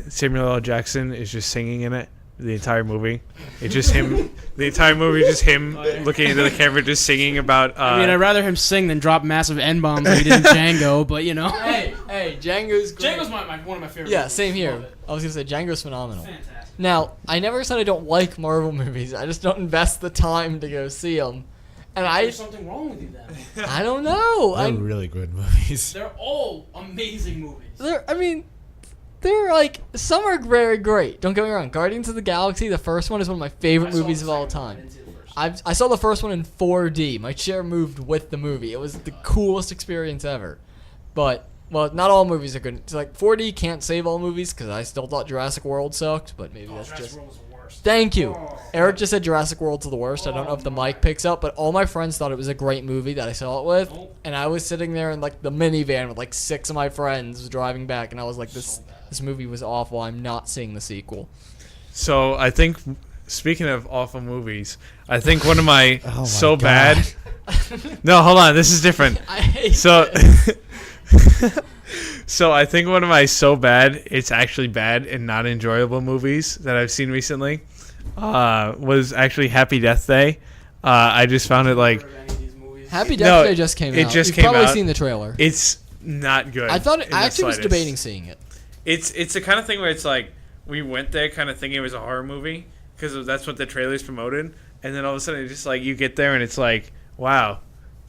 Speaker 1: Samuel L. Jackson is just singing in it. The entire movie. It's just him. The entire movie is just him looking into the camera, just singing about.
Speaker 5: I mean, I'd rather him sing than drop massive N-bombs like he did in Django, but you know.
Speaker 2: Hey, Django's great.
Speaker 5: Django's one of my favorite
Speaker 2: Yeah,
Speaker 5: movies.
Speaker 2: same here.
Speaker 5: Love it.
Speaker 2: I was gonna say Django's phenomenal.
Speaker 5: Fantastic.
Speaker 2: Now, I never said I don't like Marvel movies. I just don't invest the time to go see them. And
Speaker 5: There's something wrong with you then.
Speaker 2: I don't know.
Speaker 3: They're really good movies.
Speaker 5: They're all amazing movies.
Speaker 2: They're like, some are very great. Don't get me wrong. Guardians of the Galaxy, the first one, is one of my favorite movies of all time. I saw the first one in 4D. My chair moved with the movie. It was the coolest experience ever. But, well, not all movies are good. It's like 4D can't save all movies because I still thought Jurassic World sucked, but maybe that's just.
Speaker 5: World was the worst.
Speaker 2: Thank you. Eric just said Jurassic World's the worst. I don't know if the mic picks up, but all my friends thought it was a great movie that I saw it with. And I was sitting there in like the minivan with like 6 of my friends driving back, and I was like, this movie was awful. I'm not seeing the sequel.
Speaker 1: So I think, speaking of awful movies, I think one of my,
Speaker 3: Oh my
Speaker 1: so
Speaker 3: God.
Speaker 1: bad. No, hold on. This is different.
Speaker 2: I hate
Speaker 1: So,
Speaker 2: it.
Speaker 1: so I think one of my so bad it's actually bad and not enjoyable movies that I've seen recently was actually Happy Death Day. I just found it like
Speaker 2: Happy Death
Speaker 1: No,
Speaker 2: Day just came out.
Speaker 1: it just
Speaker 2: You've
Speaker 1: came
Speaker 2: probably
Speaker 1: out.
Speaker 2: seen the trailer.
Speaker 1: it's not good.
Speaker 2: I thought
Speaker 1: in the
Speaker 2: I actually was
Speaker 1: slightest.
Speaker 2: debating seeing it.
Speaker 1: It's the kind of thing where it's like we went there kind of thinking it was a horror movie because that's what the trailers promoted, and then all of a sudden it's just like you get there and it's like, wow,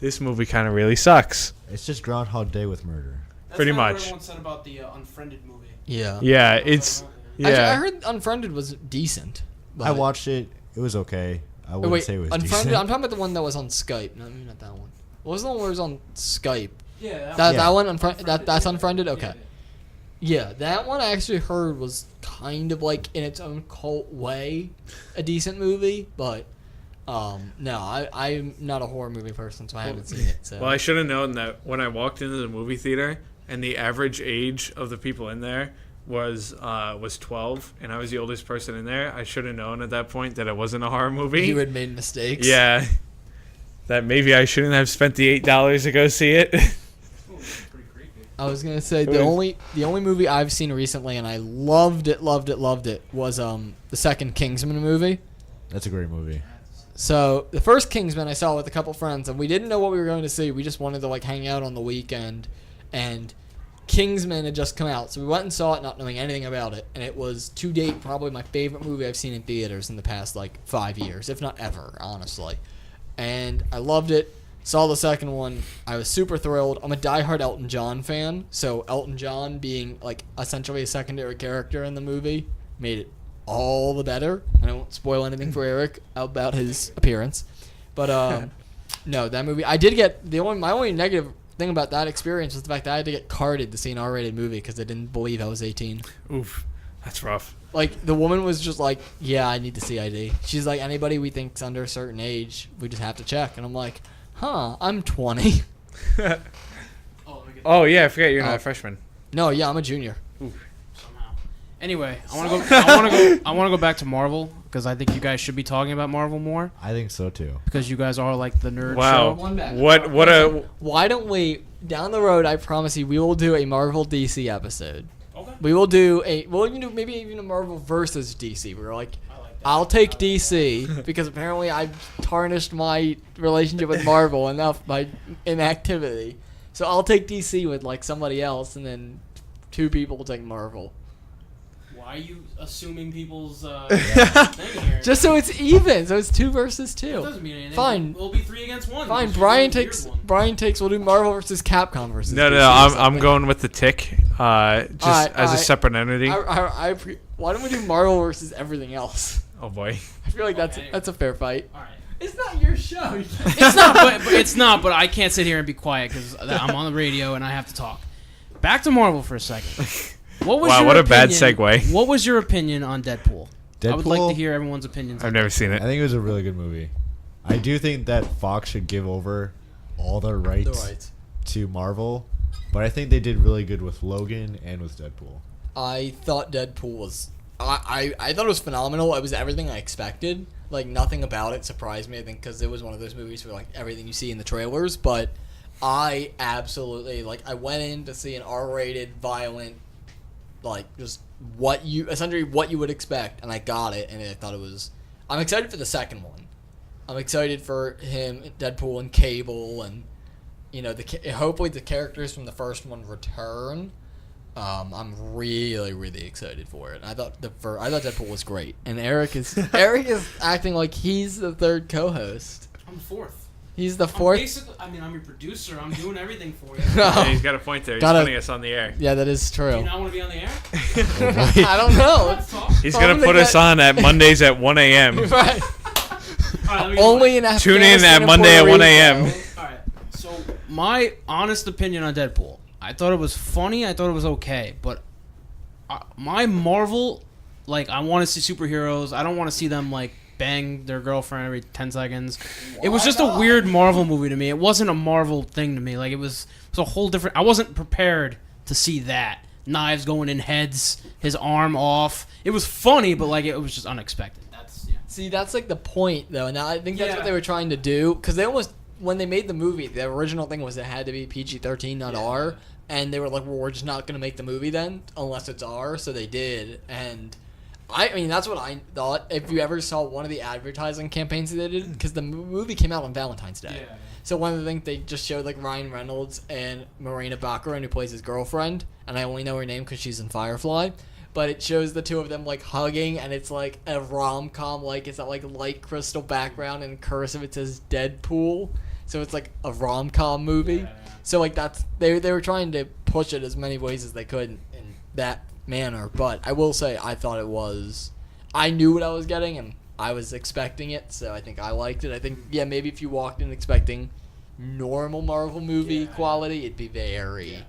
Speaker 1: this movie kind of really sucks.
Speaker 3: It's just Groundhog Day with murder.
Speaker 5: That's
Speaker 1: Pretty
Speaker 5: kinda what
Speaker 1: much.
Speaker 5: everyone said about the Unfriended movie.
Speaker 2: Yeah.
Speaker 1: Yeah, it's
Speaker 2: Actually, I
Speaker 1: yeah.
Speaker 2: heard Unfriended was decent.
Speaker 3: I watched it. It was okay. I
Speaker 2: Oh,
Speaker 3: wouldn't
Speaker 2: wait,
Speaker 3: say it was
Speaker 2: Unfriended.
Speaker 3: decent.
Speaker 2: I'm talking about the one that was on Skype. No, maybe not that one. What was the one where it was on Skype?
Speaker 5: Yeah,
Speaker 2: That one,
Speaker 5: Unfriended.
Speaker 2: that's Unfriended. Okay.
Speaker 5: Yeah.
Speaker 2: Yeah, that one I actually heard was kind of like in its own cult way a decent movie, but no, I'm not a horror movie person, so I haven't seen it. So
Speaker 1: Well, I should have known that when I walked into the movie theater and the average age of the people in there was 12, and I was the oldest person in there. I should have known at that point that it wasn't a horror movie.
Speaker 2: you had made mistakes.
Speaker 1: Yeah, that maybe I shouldn't have spent the $8 to go see it.
Speaker 2: I was gonna say
Speaker 1: It
Speaker 2: the
Speaker 1: was-
Speaker 2: only movie I've seen recently, and I loved it, was the second Kingsman movie.
Speaker 3: That's a great movie.
Speaker 2: So the first Kingsman I saw with a couple friends, and we didn't know what we were going to see. We just wanted to like hang out on the weekend, and Kingsman had just come out, so we went and saw it, not knowing anything about it. And it was to date probably my favorite movie I've seen in theaters in the past like 5 years, if not ever, honestly. And I loved it. Saw the second one. I was super thrilled. I'm a diehard Elton John fan, so Elton John being like essentially a secondary character in the movie made it all the better. And I won't spoil anything for Eric about his appearance, but no, that movie. I did get my only negative thing about that experience was the fact that I had to get carded to see an R-rated movie because they didn't believe I was 18.
Speaker 1: Oof, that's rough.
Speaker 2: Like, the woman was just like, yeah, I need to see ID. She's like, anybody we think's under a certain age, we just have to check. And I'm like, I'm 20.
Speaker 1: Oh yeah, I forget you're not a freshman.
Speaker 2: No, yeah, I'm a junior.
Speaker 5: Somehow. Anyway, I want to go back to Marvel because I think you guys should be talking about Marvel more
Speaker 3: I think so too.
Speaker 5: because you guys are like the nerd
Speaker 1: Wow,
Speaker 5: show.
Speaker 2: One back.
Speaker 1: what a
Speaker 2: Why don't we, down the road, I promise you, we will do a Marvel DC episode.
Speaker 5: Okay.
Speaker 2: We will do maybe even a Marvel versus DC. We're like,
Speaker 5: I like that.
Speaker 2: I'll take DC because apparently I've tarnished my relationship with Marvel enough by inactivity. So I'll take DC with like somebody else, and then two people will take Marvel.
Speaker 5: Why are you assuming people's thing here?
Speaker 2: Just so it's even. So it's 2 versus
Speaker 5: It
Speaker 2: 2.
Speaker 5: doesn't mean anything.
Speaker 2: Fine.
Speaker 5: We'll be 3 against 1.
Speaker 2: Fine.
Speaker 5: because
Speaker 2: Brian
Speaker 5: you're the weird
Speaker 2: takes.
Speaker 5: one.
Speaker 2: We'll do Marvel versus Capcom versus.
Speaker 1: no.
Speaker 2: DC or
Speaker 1: I'm
Speaker 2: something.
Speaker 1: going with the Tick, just as a
Speaker 2: alright.
Speaker 1: separate entity.
Speaker 2: Why don't we do Marvel versus everything else?
Speaker 1: Oh boy.
Speaker 2: I feel like
Speaker 5: Okay.
Speaker 2: that's a fair fight.
Speaker 5: All right.
Speaker 2: It's not your show.
Speaker 5: It's not, but it's not. But I can't sit here and be quiet because I'm on the radio and I have to talk. Back to Marvel for a second. What was
Speaker 1: Wow,
Speaker 5: your
Speaker 1: what a bad
Speaker 5: opinion-
Speaker 1: segue.
Speaker 5: What was your opinion on Deadpool? I would like to
Speaker 3: Deadpool?
Speaker 5: hear everyone's opinions.
Speaker 1: I've
Speaker 5: on
Speaker 1: never seen
Speaker 3: I
Speaker 1: it.
Speaker 3: think it was a really good movie. I do think that Fox should give over all their rights to Marvel, but I think they did really good with Logan and with Deadpool.
Speaker 2: I thought Deadpool was. I thought it was phenomenal. It was everything I expected. Like, nothing about it surprised me. I think because it was one of those movies where like everything you see in the trailers. But I absolutely I went in to see an R-rated, violent, just essentially what you would expect, and I got it. And I thought it was. I'm excited for the second one. I'm excited for him, Deadpool, and Cable, and hopefully the characters from the first one return. I'm really, really excited for it. I thought Deadpool was great, and Eric is acting like he's the third co-host.
Speaker 5: I'm the fourth.
Speaker 2: He's the
Speaker 5: I'm
Speaker 2: fourth.
Speaker 5: basically, I'm your producer. I'm doing everything for you.
Speaker 1: Yeah, he's got a point there. He's
Speaker 2: Gotta-
Speaker 1: putting us on the air.
Speaker 2: Yeah, that is
Speaker 5: Do
Speaker 2: true.
Speaker 5: you not want to be on the air?
Speaker 2: I don't know.
Speaker 5: Let's talk.
Speaker 1: He's
Speaker 2: I'm
Speaker 1: gonna
Speaker 2: gonna
Speaker 1: put us
Speaker 2: get-
Speaker 1: on at Mondays at 1 a.m.
Speaker 2: Right.
Speaker 5: All right, let me get
Speaker 2: Only in
Speaker 1: Tune in
Speaker 2: Afghanistan
Speaker 1: at
Speaker 2: and
Speaker 1: Monday at
Speaker 2: Puerto
Speaker 1: 1 a.m.
Speaker 2: Rico.
Speaker 5: All right. So my honest opinion on Deadpool, I thought it was funny. I thought it was okay, but my Marvel, I want to see superheroes. I don't want to see them bang their girlfriend every 10 seconds. It was just a weird Marvel movie to me. It wasn't a Marvel thing to me. It was a whole different. I wasn't prepared to see that. Knives going in heads, his arm off. It was funny, but it was just unexpected.
Speaker 2: See, that's the point, though. Now I think that's
Speaker 5: Yeah.
Speaker 2: what they were trying to do, because they almost, when they made the movie, the original thing was it had to be PG-13, not R, and they were like, well, we're just not going to make the movie then, unless it's R, so they did, and I mean, that's what I thought. If you ever saw one of the advertising campaigns that they did, because the movie came out on Valentine's Day.
Speaker 5: Yeah.
Speaker 2: So one of the things they just showed Ryan Reynolds and Marina Baccarin, who plays his girlfriend, and I only know her name because she's in Firefly. But it shows the two of them hugging, and it's a rom-com, it's that light crystal background, and in cursive it says Deadpool. so it's like a rom-com movie.
Speaker 5: Yeah.
Speaker 2: So like that's they were trying to push it as many ways as they could in that manner. But I will say I thought it was. I knew what I was getting and I was expecting it, so I think I liked it. I think maybe if you walked in expecting normal Marvel movie quality, it'd be very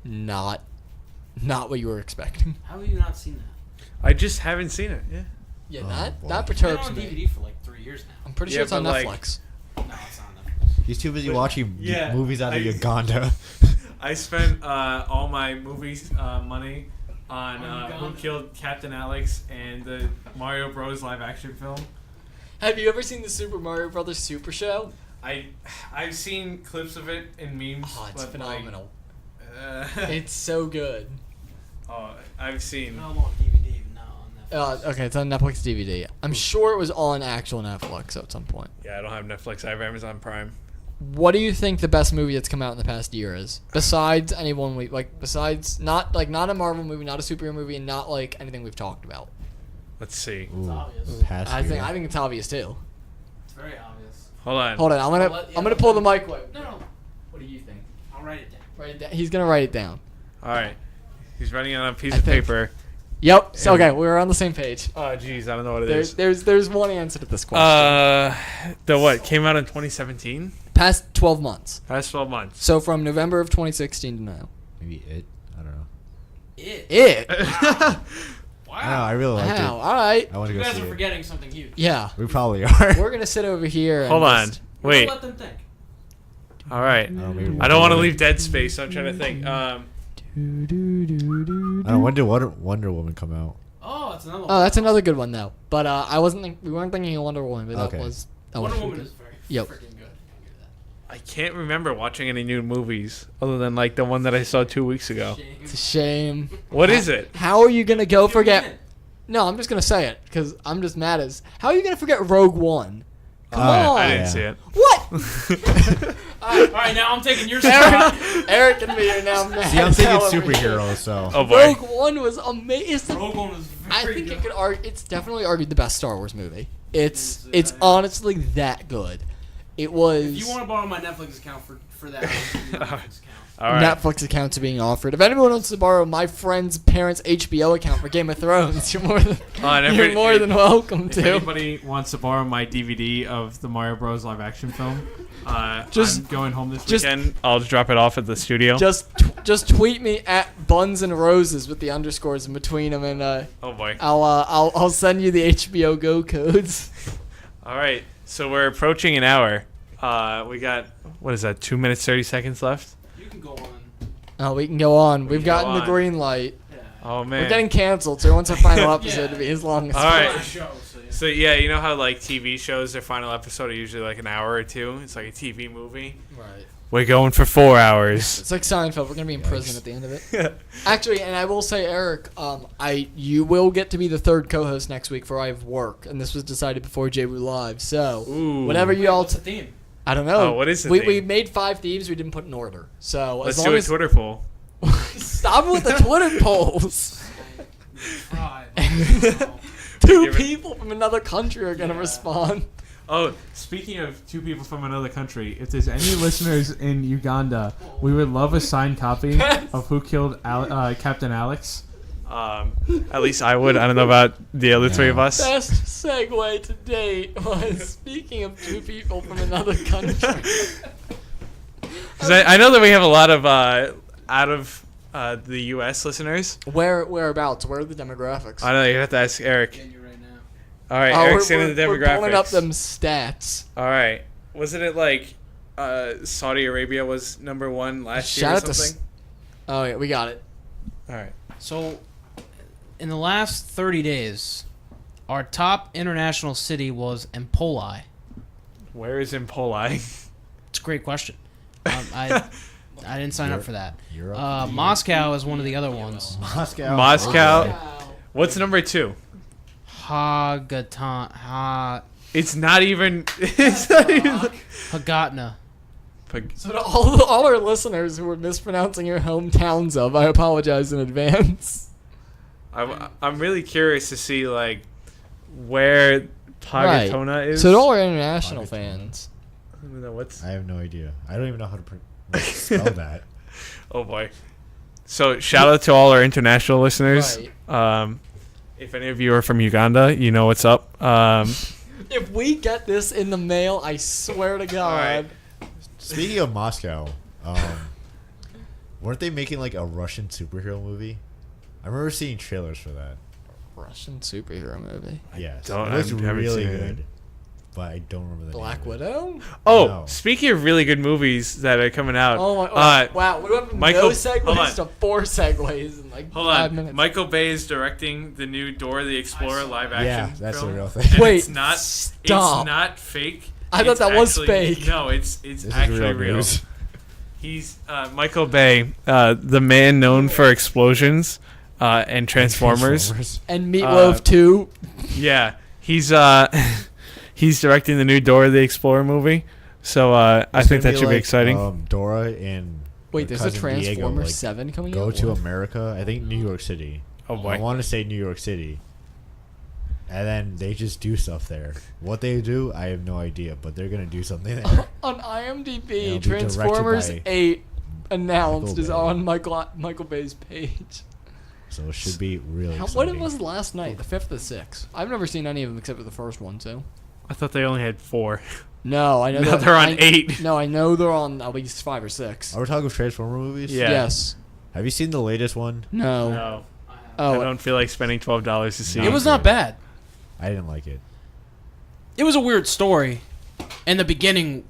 Speaker 2: not what you were expecting.
Speaker 5: How have you not seen that?
Speaker 1: I just haven't seen it. Yeah.
Speaker 2: Yeah,
Speaker 3: Oh,
Speaker 2: that
Speaker 3: boy.
Speaker 2: that
Speaker 5: It's been
Speaker 2: perturbs
Speaker 5: on
Speaker 2: me.
Speaker 5: DVD for like 3 years now.
Speaker 2: I'm pretty
Speaker 1: Yeah,
Speaker 2: sure it's on
Speaker 1: but, like,
Speaker 2: Netflix.
Speaker 5: No, it's not on Netflix.
Speaker 3: He's too busy watching
Speaker 1: Yeah,
Speaker 3: movies out of
Speaker 1: I-
Speaker 3: Uganda.
Speaker 1: I spent all my movies money on
Speaker 5: On
Speaker 1: Who
Speaker 5: Uganda?
Speaker 1: Killed Captain Alex and the Mario Bros. Live action film.
Speaker 2: Have you ever seen the Super Mario Brothers Super Show?
Speaker 1: I've seen clips of it in memes.
Speaker 2: Oh, it's
Speaker 1: but,
Speaker 2: phenomenal.
Speaker 1: Like,
Speaker 2: It's so good.
Speaker 1: I've seen.
Speaker 5: No, I'm on DVD, not on Netflix.
Speaker 2: Okay, it's on Netflix DVD. I'm sure it was on actual Netflix at some point.
Speaker 1: Yeah, I don't have Netflix. I have Amazon Prime.
Speaker 2: What do you think the best movie that's come out in the past year is? Besides anyone besides not a Marvel movie, not a superhero movie, and not like anything we've talked about.
Speaker 1: Let's see.
Speaker 3: Ooh,
Speaker 5: obvious.
Speaker 3: past
Speaker 2: I
Speaker 3: year.
Speaker 2: think it's obvious too.
Speaker 5: It's very obvious.
Speaker 1: Hold on.
Speaker 2: Hold on, I'm gonna pull the mic away.
Speaker 5: No.
Speaker 2: What do you think?
Speaker 5: I'll write it down.
Speaker 2: Write it down. He's gonna write it down.
Speaker 1: All right. He's writing on a piece
Speaker 2: I
Speaker 1: of
Speaker 2: think-
Speaker 1: paper.
Speaker 2: Yep. So okay, we're on the same page.
Speaker 1: Oh, jeez, I don't know what it is.
Speaker 2: There's one answer to this question.
Speaker 1: The what came out in 2017?
Speaker 2: Past 12 months.
Speaker 1: Past 12 months.
Speaker 2: So from November of 2016 to now.
Speaker 3: Maybe it. I don't know.
Speaker 2: It.
Speaker 3: I don't know. I really liked
Speaker 2: Wow.
Speaker 3: it.
Speaker 2: All right.
Speaker 3: I want to
Speaker 5: You
Speaker 3: go
Speaker 5: guys
Speaker 3: see
Speaker 5: are
Speaker 3: it.
Speaker 5: forgetting something huge.
Speaker 2: Yeah.
Speaker 3: We probably are.
Speaker 2: We're gonna sit over here. And
Speaker 1: Hold on.
Speaker 2: just-
Speaker 1: Wait.
Speaker 5: Let them think.
Speaker 1: All right.
Speaker 3: Maybe
Speaker 1: I don't want to leave dead space, so I'm trying to think.
Speaker 3: I don't know, when did Wonder Woman come out?
Speaker 5: Oh, it's another one.
Speaker 2: Oh, that's another good one though. But I wasn't. We weren't thinking of Wonder Woman, but
Speaker 3: Okay.
Speaker 2: that was.
Speaker 5: Wonder Woman
Speaker 2: good.
Speaker 5: is very
Speaker 2: Yep.
Speaker 5: freaking good. I hear that.
Speaker 1: I can't remember watching any new movies other than like the one that I saw 2 weeks ago.
Speaker 5: Shame.
Speaker 2: It's a shame.
Speaker 1: What is it?
Speaker 2: How are you gonna go
Speaker 5: Give me a
Speaker 2: forget?
Speaker 5: hint.
Speaker 2: No, I'm just gonna say it because I'm just mad as. How are you gonna forget Rogue One? Come on.
Speaker 1: I didn't
Speaker 3: Yeah.
Speaker 1: see it.
Speaker 2: What?
Speaker 5: All right, now I'm taking your spot.
Speaker 2: Eric and me are now mad.
Speaker 3: See, I'm thinking
Speaker 2: Tell him.
Speaker 3: superheroes, so.
Speaker 1: Oh boy.
Speaker 2: Rogue One was amazing.
Speaker 5: Rogue One was
Speaker 2: I
Speaker 5: very
Speaker 2: think
Speaker 5: good.
Speaker 2: it could argue. It's definitely argued the best Star Wars movie. It's
Speaker 5: Is it?
Speaker 2: honestly that good. It was.
Speaker 5: If you want to borrow my Netflix account for that, I'll give you my Netflix account.
Speaker 1: All right.
Speaker 2: Netflix accounts are being offered. If anyone wants to borrow my friend's parents' HBO account for Game of Thrones, you're more than
Speaker 1: and
Speaker 2: you're more than welcome
Speaker 1: If
Speaker 2: to.
Speaker 1: anybody wants to borrow my DVD of the Mario Bros. Live action film,
Speaker 2: Just-
Speaker 1: I'm going home this
Speaker 2: just-
Speaker 1: weekend. I'll just drop it off at the studio.
Speaker 2: Just tweet me at Buns and Roses with the underscores in between them, and
Speaker 1: Oh boy.
Speaker 2: I'll send you the HBO Go codes.
Speaker 1: All right. So we're approaching an hour. We got what is that? 2 minutes 30 seconds left.
Speaker 5: You can go on.
Speaker 2: Oh, we can go on. We've
Speaker 1: can
Speaker 2: gotten
Speaker 1: go
Speaker 2: the
Speaker 1: on.
Speaker 2: green light.
Speaker 5: Yeah.
Speaker 1: Oh man.
Speaker 2: We're getting canceled, so once our final episode to be as long as
Speaker 1: All right.
Speaker 5: My show, so yeah.
Speaker 1: So yeah, you know how like TV shows, their final episode are usually like an hour or two. It's like a TV movie.
Speaker 2: Right.
Speaker 1: We're going for 4 hours.
Speaker 2: It's like Seinfeld. We're gonna be in prison at the end of it. Actually, and I will say, Eric, you will get to be the third co-host next week for I have work, and this was decided before JWoo Live. So
Speaker 1: Ooh.
Speaker 2: whatever you all,
Speaker 5: What's the theme?
Speaker 2: I don't know.
Speaker 1: Oh, what is the
Speaker 2: we
Speaker 1: theme?
Speaker 2: made 5 themes. We didn't put in order. So
Speaker 1: Let's
Speaker 2: as
Speaker 1: do
Speaker 2: long
Speaker 1: a
Speaker 2: as
Speaker 1: Twitter poll.
Speaker 2: stop with the Twitter polls.
Speaker 5: Pride.
Speaker 2: 2
Speaker 1: Give it-
Speaker 2: people from another country are gonna
Speaker 5: Yeah.
Speaker 2: respond.
Speaker 1: Oh, speaking of 2 people from another country, if there's any listeners in Uganda, we would love a signed copy of Who Killed Captain Alex. At least I would. I don't know about the other 3 of us.
Speaker 2: Best segue to date was speaking of 2 people from another country.
Speaker 1: 'Cause I know that we have a lot of out of the U.S. listeners.
Speaker 2: Whereabouts? Where are the demographics?
Speaker 1: I know you have to ask Eric.
Speaker 5: Getting you right now.
Speaker 1: All right,
Speaker 2: Oh,
Speaker 1: Eric's in the
Speaker 2: we're
Speaker 1: demographics.
Speaker 2: pulling up them stats.
Speaker 1: All right, wasn't it like Saudi Arabia was number 1 last year
Speaker 2: Shout
Speaker 1: or
Speaker 2: out to
Speaker 1: something?
Speaker 2: Oh yeah, we got it.
Speaker 1: All right.
Speaker 5: So, in the last 30 days, our top international city was Empoli.
Speaker 1: Where is Impoli?
Speaker 5: It's a great question. I didn't sign up for that.
Speaker 3: Europe.
Speaker 5: Moscow is one of the other ones.
Speaker 3: Moscow.
Speaker 1: Moscow.
Speaker 3: Okay.
Speaker 1: What's number 2? It's not even. It's not even.
Speaker 5: Hagatna.
Speaker 2: So to all our listeners who were mispronouncing your hometowns of, I apologize in advance.
Speaker 1: I'm really curious to see like where Pagatona is.
Speaker 2: So to all our international fans,
Speaker 1: No, what's?
Speaker 3: I have no idea. I don't even know how to spell that.
Speaker 1: Oh boy. So shout out to all our international listeners.
Speaker 2: Right.
Speaker 1: If any of you are from Uganda, you know what's up.
Speaker 2: If we get this in the mail, I swear to God.
Speaker 1: right.
Speaker 3: Speaking of Moscow, weren't they making like a Russian superhero movie? I remember seeing trailers for that.
Speaker 2: Russian superhero movie.
Speaker 3: Yes,
Speaker 1: don't-
Speaker 3: it looks
Speaker 1: I haven't
Speaker 3: really
Speaker 1: seen it.
Speaker 3: good, but I don't remember the
Speaker 2: Black
Speaker 3: name of it.
Speaker 2: Widow?
Speaker 1: Oh,
Speaker 3: No.
Speaker 1: speaking of really good movies that are coming out.
Speaker 2: Oh my! Wow, we went from
Speaker 1: Michael-
Speaker 2: no
Speaker 1: hold
Speaker 2: segues
Speaker 1: on.
Speaker 2: to 4 segues in like
Speaker 1: Hold
Speaker 2: 5
Speaker 1: on.
Speaker 2: minutes.
Speaker 1: Michael Bay is directing the new Dora the Explorer live action
Speaker 3: Yeah, that's
Speaker 1: film.
Speaker 3: a real thing.
Speaker 1: And
Speaker 2: Wait,
Speaker 1: it's not.
Speaker 2: stop.
Speaker 1: It's not fake.
Speaker 2: I thought
Speaker 1: It's
Speaker 2: that was
Speaker 1: actually-
Speaker 2: fake.
Speaker 1: No, it's
Speaker 3: This is
Speaker 1: actually real.
Speaker 3: news.
Speaker 1: He's Michael Bay, the man known for explosions and Transformers.
Speaker 2: And Meatloaf too.
Speaker 1: Yeah, he's he's directing the new Dora the Explorer movie. So I
Speaker 3: It's
Speaker 1: think
Speaker 3: gonna
Speaker 1: that should be
Speaker 3: like,
Speaker 1: exciting.
Speaker 3: Dora and
Speaker 2: Wait,
Speaker 3: her
Speaker 2: there's a
Speaker 3: cousin Diego,
Speaker 2: Transformers
Speaker 3: like,
Speaker 2: 7 coming
Speaker 3: go
Speaker 2: out?
Speaker 3: to
Speaker 2: What?
Speaker 3: America. I think New York City.
Speaker 1: Oh
Speaker 3: I
Speaker 1: boy.
Speaker 3: want to say New York City. And then they just do stuff there. What they do, I have no idea, but they're gonna do something there.
Speaker 2: On
Speaker 3: It'll
Speaker 2: IMDb,
Speaker 3: be
Speaker 2: Transformers
Speaker 3: directed by
Speaker 2: 8 announced
Speaker 3: Michael
Speaker 2: is
Speaker 3: Bay.
Speaker 2: on Michael Bay's page.
Speaker 3: So it should be really
Speaker 2: What
Speaker 3: exciting.
Speaker 2: was last night? The 5th or 6th? I've never seen any of them except for the first one too.
Speaker 1: I thought they only had 4.
Speaker 2: No, I know
Speaker 1: Now they're on 8.
Speaker 2: No, I know they're on at least 5 or 6.
Speaker 3: Are we talking Transformer movies?
Speaker 1: Yeah.
Speaker 2: Yes.
Speaker 3: Have you seen the latest one?
Speaker 2: No.
Speaker 1: No, I
Speaker 2: Oh,
Speaker 1: don't feel like spending $12 to see.
Speaker 5: It was not bad.
Speaker 3: I didn't like it.
Speaker 5: It was a weird story. In the beginning,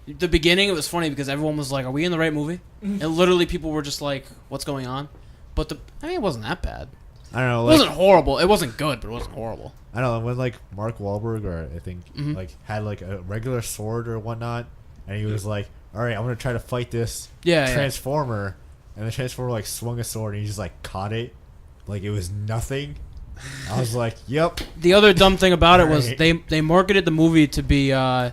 Speaker 5: it was funny because everyone was like, "Are we in the right movie?" And literally, people were just like, "What's going on?" But it wasn't that bad.
Speaker 3: I don't know.
Speaker 5: It
Speaker 3: Like,
Speaker 5: wasn't horrible. It wasn't good, but it wasn't horrible.
Speaker 3: I don't know when like Mark Wahlberg or I think
Speaker 5: Mhm.
Speaker 3: like had like a regular sword or whatnot, and he was like, "All right, I'm gonna try to fight this
Speaker 5: Yeah,
Speaker 3: Transformer," and the Transformer like swung a sword and he just like caught it, like it was nothing. I was like, "Yep."
Speaker 5: The other dumb thing about it was
Speaker 3: Right.
Speaker 5: they marketed the movie to be
Speaker 2: the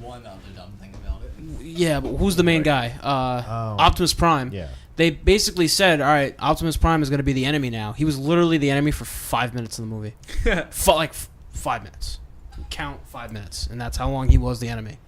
Speaker 2: one other dumb thing about it.
Speaker 5: yeah, but who's the main guy? Optimus Prime.
Speaker 3: Yeah.
Speaker 5: They basically said, "All right, Optimus Prime is going to be the enemy now." He was literally the enemy for 5 minutes in the movie. Like 5 minutes. Count 5 minutes, and that's how long he was the enemy.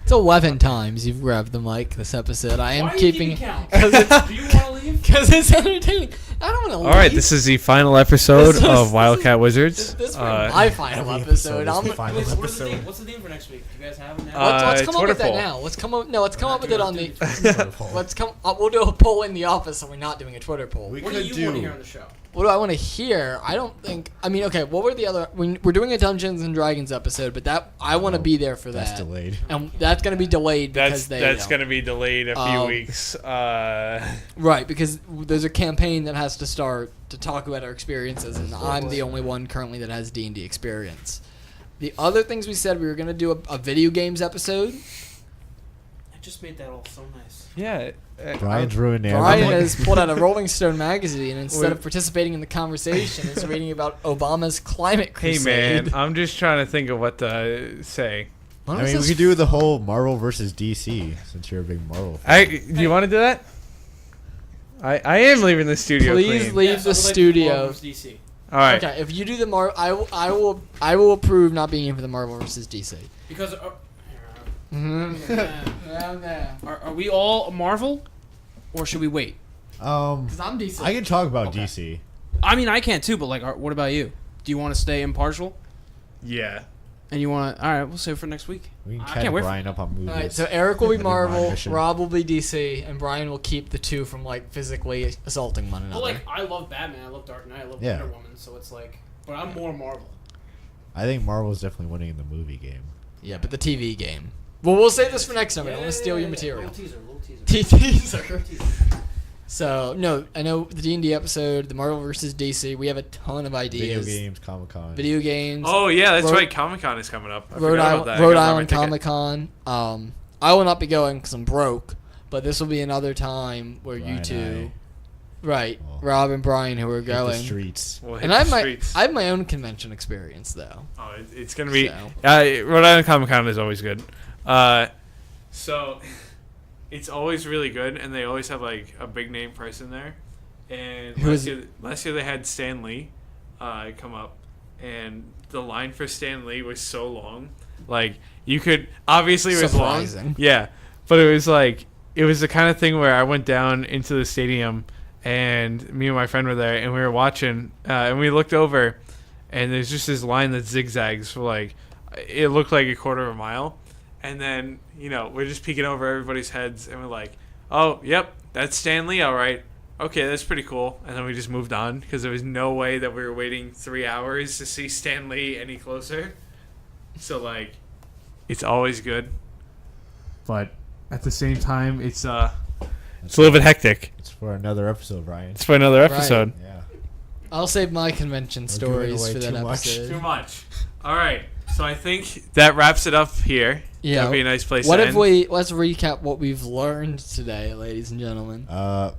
Speaker 2: It's 11 times you've grabbed the mic this episode. I am keeping
Speaker 5: count?
Speaker 2: because it's,
Speaker 5: Do you want to leave?
Speaker 2: cause it's entertaining. I don't want to.
Speaker 1: All right, this is the final episode
Speaker 2: This is-
Speaker 1: of Wildcat Wizards.
Speaker 2: This is
Speaker 1: Uh,
Speaker 2: my final
Speaker 3: every
Speaker 2: episode.
Speaker 3: episode is
Speaker 2: I'm,
Speaker 3: the final
Speaker 5: What's the
Speaker 3: episode.
Speaker 5: theme? What's the theme for next week? Do you guys have it now?
Speaker 2: let's come up
Speaker 1: Twitter
Speaker 2: with that
Speaker 1: poll.
Speaker 2: now. Let's come up. No, let's come up with it on the.
Speaker 3: Twitter poll.
Speaker 2: Let's come. We'll do a poll in the office, so we're not doing a Twitter poll.
Speaker 3: We
Speaker 5: what do
Speaker 3: could
Speaker 5: you want to
Speaker 3: do.
Speaker 5: hear on the show?
Speaker 2: What do I want to hear? I don't think. I mean, okay. What were the other? We're doing a Dungeons and Dragons episode, but that I want to
Speaker 3: Oh,
Speaker 2: be there for that.
Speaker 3: That's delayed.
Speaker 2: And that's gonna be delayed because
Speaker 1: That's going to be delayed a few weeks.
Speaker 2: Right, because there's a campaign that has to start to talk about our experiences, and I'm the only one currently that has D&D experience. The other things we said, we were going to do a video games episode.
Speaker 5: I just made that all so nice.
Speaker 1: Yeah.
Speaker 3: Brian's ruined
Speaker 2: Brian
Speaker 3: everything.
Speaker 2: has pulled out a Rolling Stone magazine, and instead
Speaker 1: Wait.
Speaker 2: of participating in the conversation, is reading about Obama's climate
Speaker 1: Hey
Speaker 2: crusade.
Speaker 1: man, I'm just trying to think of what to say.
Speaker 2: What
Speaker 3: I
Speaker 2: was
Speaker 3: mean, we
Speaker 2: this
Speaker 3: could do the whole Marvel versus DC since you're a big Marvel fan.
Speaker 1: Do you want to do that? I am leaving the studio.
Speaker 2: Please
Speaker 1: clean.
Speaker 2: leave the studio.
Speaker 5: DC.
Speaker 1: All right.
Speaker 2: Okay, if you do the I will approve not being in for the Marvel versus DC.
Speaker 5: Because
Speaker 2: Mm-hmm.
Speaker 5: are we all Marvel, or should we wait?
Speaker 2: Because I'm DC.
Speaker 3: I can talk about
Speaker 5: Okay.
Speaker 3: DC.
Speaker 5: I mean, I can too, but like, what about you? Do you want to stay impartial?
Speaker 1: Yeah.
Speaker 5: And you want to? All right, we'll save it for next week.
Speaker 3: We can
Speaker 5: I
Speaker 3: catch
Speaker 5: can't wait for-
Speaker 3: Brian up on movies.
Speaker 2: All right, so Eric will be
Speaker 3: That'd be my
Speaker 2: Marvel,
Speaker 3: mission.
Speaker 2: Rob will be DC, and Brian will keep the two from like physically assaulting one
Speaker 5: But
Speaker 2: another.
Speaker 5: like, I love Batman, I love Dark Knight, I love
Speaker 3: Yeah.
Speaker 5: Wonder Woman, so it's like, but I'm more Marvel.
Speaker 3: I think Marvel's definitely winning in the movie game.
Speaker 2: Yeah, but the TV game. Well, we'll save this for next time. I don't want to steal your material.
Speaker 5: Little teaser, little teaser.
Speaker 2: Teaser. So no, I know the D&D episode, the Marvel versus DC. We have a ton of
Speaker 3: Video
Speaker 2: ideas.
Speaker 3: games, Comic Con.
Speaker 2: Video games.
Speaker 1: Oh yeah, that's
Speaker 2: Rhode-
Speaker 1: right. Comic Con is coming up. I
Speaker 2: Rhode
Speaker 1: forgot
Speaker 2: Island,
Speaker 1: about that. I
Speaker 2: Rhode
Speaker 1: gotta buy my
Speaker 2: Island
Speaker 1: ticket.
Speaker 2: Comic Con. I will not be going because I'm broke. But this will be another time where you
Speaker 3: Brian
Speaker 2: two, right,
Speaker 3: Well,
Speaker 2: Rob and Brian, who are
Speaker 3: hit the
Speaker 2: going.
Speaker 3: streets.
Speaker 1: We'll hit
Speaker 2: And I
Speaker 1: the
Speaker 2: have
Speaker 1: streets.
Speaker 2: I have my own convention experience though.
Speaker 1: Oh, it's gonna be.
Speaker 2: So.
Speaker 1: Rhode Island Comic Con is always good. So it's always really good, and they always have like a big name person there. And
Speaker 2: Who is
Speaker 1: last year they had Stan Lee come up, and the line for Stan Lee was so long. Like, you could obviously it was
Speaker 2: Surprising.
Speaker 1: long. Yeah, but it was like it was the kind of thing where I went down into the stadium and me and my friend were there and we were watching and we looked over and there's just this line that zigzags for like it looked like a quarter of a mile, and then we're just peeking over everybody's heads and we're like, oh yep, that's Stan Lee, all right. Okay, that's pretty cool. And then we just moved on because there was no way that we were waiting 3 hours to see Stan Lee any closer. So, like, it's always good. But at the same time, it's a little bit hectic.
Speaker 3: It's for another episode, Brian.
Speaker 1: It's for another episode.
Speaker 3: Yeah.
Speaker 2: I'll save my convention
Speaker 3: We're
Speaker 2: stories
Speaker 3: giving
Speaker 2: for
Speaker 3: away
Speaker 2: that
Speaker 3: too much.
Speaker 2: episode.
Speaker 1: Too much. All right. So I think that wraps it up here.
Speaker 2: Yeah.
Speaker 1: That'd be a nice place
Speaker 2: What
Speaker 1: to
Speaker 2: if
Speaker 1: end.
Speaker 2: let's recap what we've learned today, ladies and gentlemen.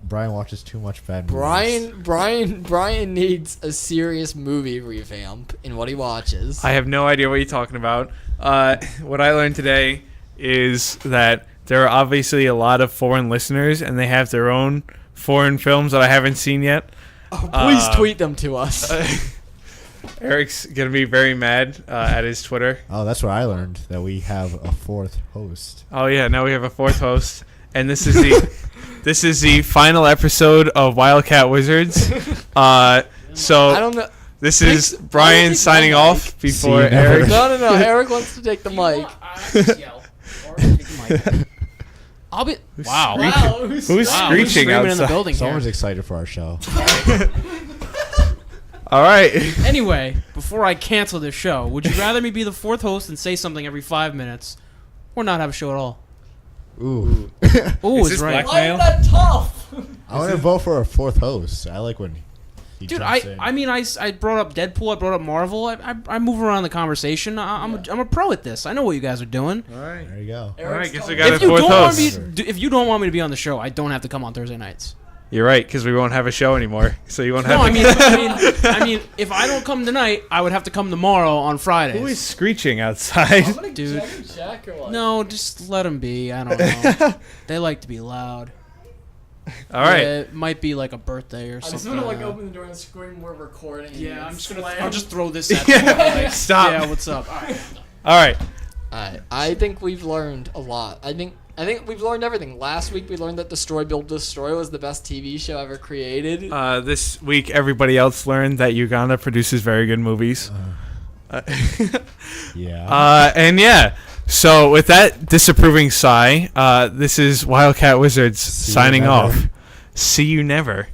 Speaker 3: Brian watches too much bad movies.
Speaker 2: Brian needs a serious movie revamp in what he watches.
Speaker 1: I have no idea what you're talking about. What I learned today is that there are obviously a lot of foreign listeners, and they have their own foreign films that I haven't seen yet.
Speaker 2: Oh, please tweet them to us.
Speaker 1: Eric's going to be very mad at his Twitter.
Speaker 3: Oh, that's what I learned, that we have a fourth host.
Speaker 1: Oh, yeah, now we have a fourth host. And this is the final episode of Wildcat Wizards. So
Speaker 2: I don't know.
Speaker 1: this is
Speaker 2: Thanks-
Speaker 1: Brian
Speaker 2: I'll take
Speaker 1: signing
Speaker 2: my
Speaker 1: off
Speaker 2: mic.
Speaker 1: before
Speaker 3: See you never.
Speaker 1: Eric.
Speaker 2: No. Eric wants to take the mic.
Speaker 5: I'll be.
Speaker 1: Wow.
Speaker 2: Wow.
Speaker 1: Who's
Speaker 5: Wow, who's
Speaker 1: screeching
Speaker 5: screaming in the
Speaker 1: outside?
Speaker 5: building here?
Speaker 3: Someone's excited for our show.
Speaker 1: All right.
Speaker 5: Anyway, before I cancel this show, would you rather me be the fourth host and say something every 5 minutes, or not have a show at all?
Speaker 3: Ooh.
Speaker 5: Ooh,
Speaker 1: Is
Speaker 5: is
Speaker 1: this
Speaker 5: right.
Speaker 1: black-
Speaker 2: Why is that tough?
Speaker 3: I want to vote for a fourth host. I like when he
Speaker 5: Dude,
Speaker 3: jumps in.
Speaker 5: I mean, I brought up Deadpool, I brought up Marvel, I move around the conversation. I'm a pro at this. I know what you guys are doing.
Speaker 1: All right.
Speaker 3: There you go.
Speaker 1: All right, guess we
Speaker 2: Eric's
Speaker 1: got a
Speaker 5: If you
Speaker 1: fourth
Speaker 5: don't want
Speaker 1: host.
Speaker 5: me, if you don't want me to be on the show, I don't have to come on Thursday nights.
Speaker 1: You're right, because we won't have a show anymore. So you won't have.
Speaker 5: No,
Speaker 1: to
Speaker 5: I mean, if I don't come tonight, I would have to come tomorrow on Fridays.
Speaker 1: Who is screeching outside?
Speaker 2: I'm gonna
Speaker 5: Dude.
Speaker 2: check or what?
Speaker 5: No, just let them be. I don't know. They like to be loud.
Speaker 1: All right.
Speaker 5: Yeah, it might be like a birthday or
Speaker 2: I
Speaker 5: something.
Speaker 2: just wanna like open the door and scream we're recording.
Speaker 5: Yeah, I'm just gonna.
Speaker 2: Slam.
Speaker 5: I'll just throw this at
Speaker 1: Yeah,
Speaker 5: you. Like,
Speaker 1: stop.
Speaker 5: Yeah, what's up? All right.
Speaker 1: All right.
Speaker 2: I think we've learned a lot. I think we've learned everything. Last week we learned that Destroy Build Destroy was the best TV show ever created.
Speaker 1: This week, everybody else learned that Uganda produces very good movies.
Speaker 3: Yeah.
Speaker 1: And yeah. So with that disapproving sigh, this is Wildcat Wizards
Speaker 3: you
Speaker 1: signing
Speaker 3: never.
Speaker 1: off. See you never.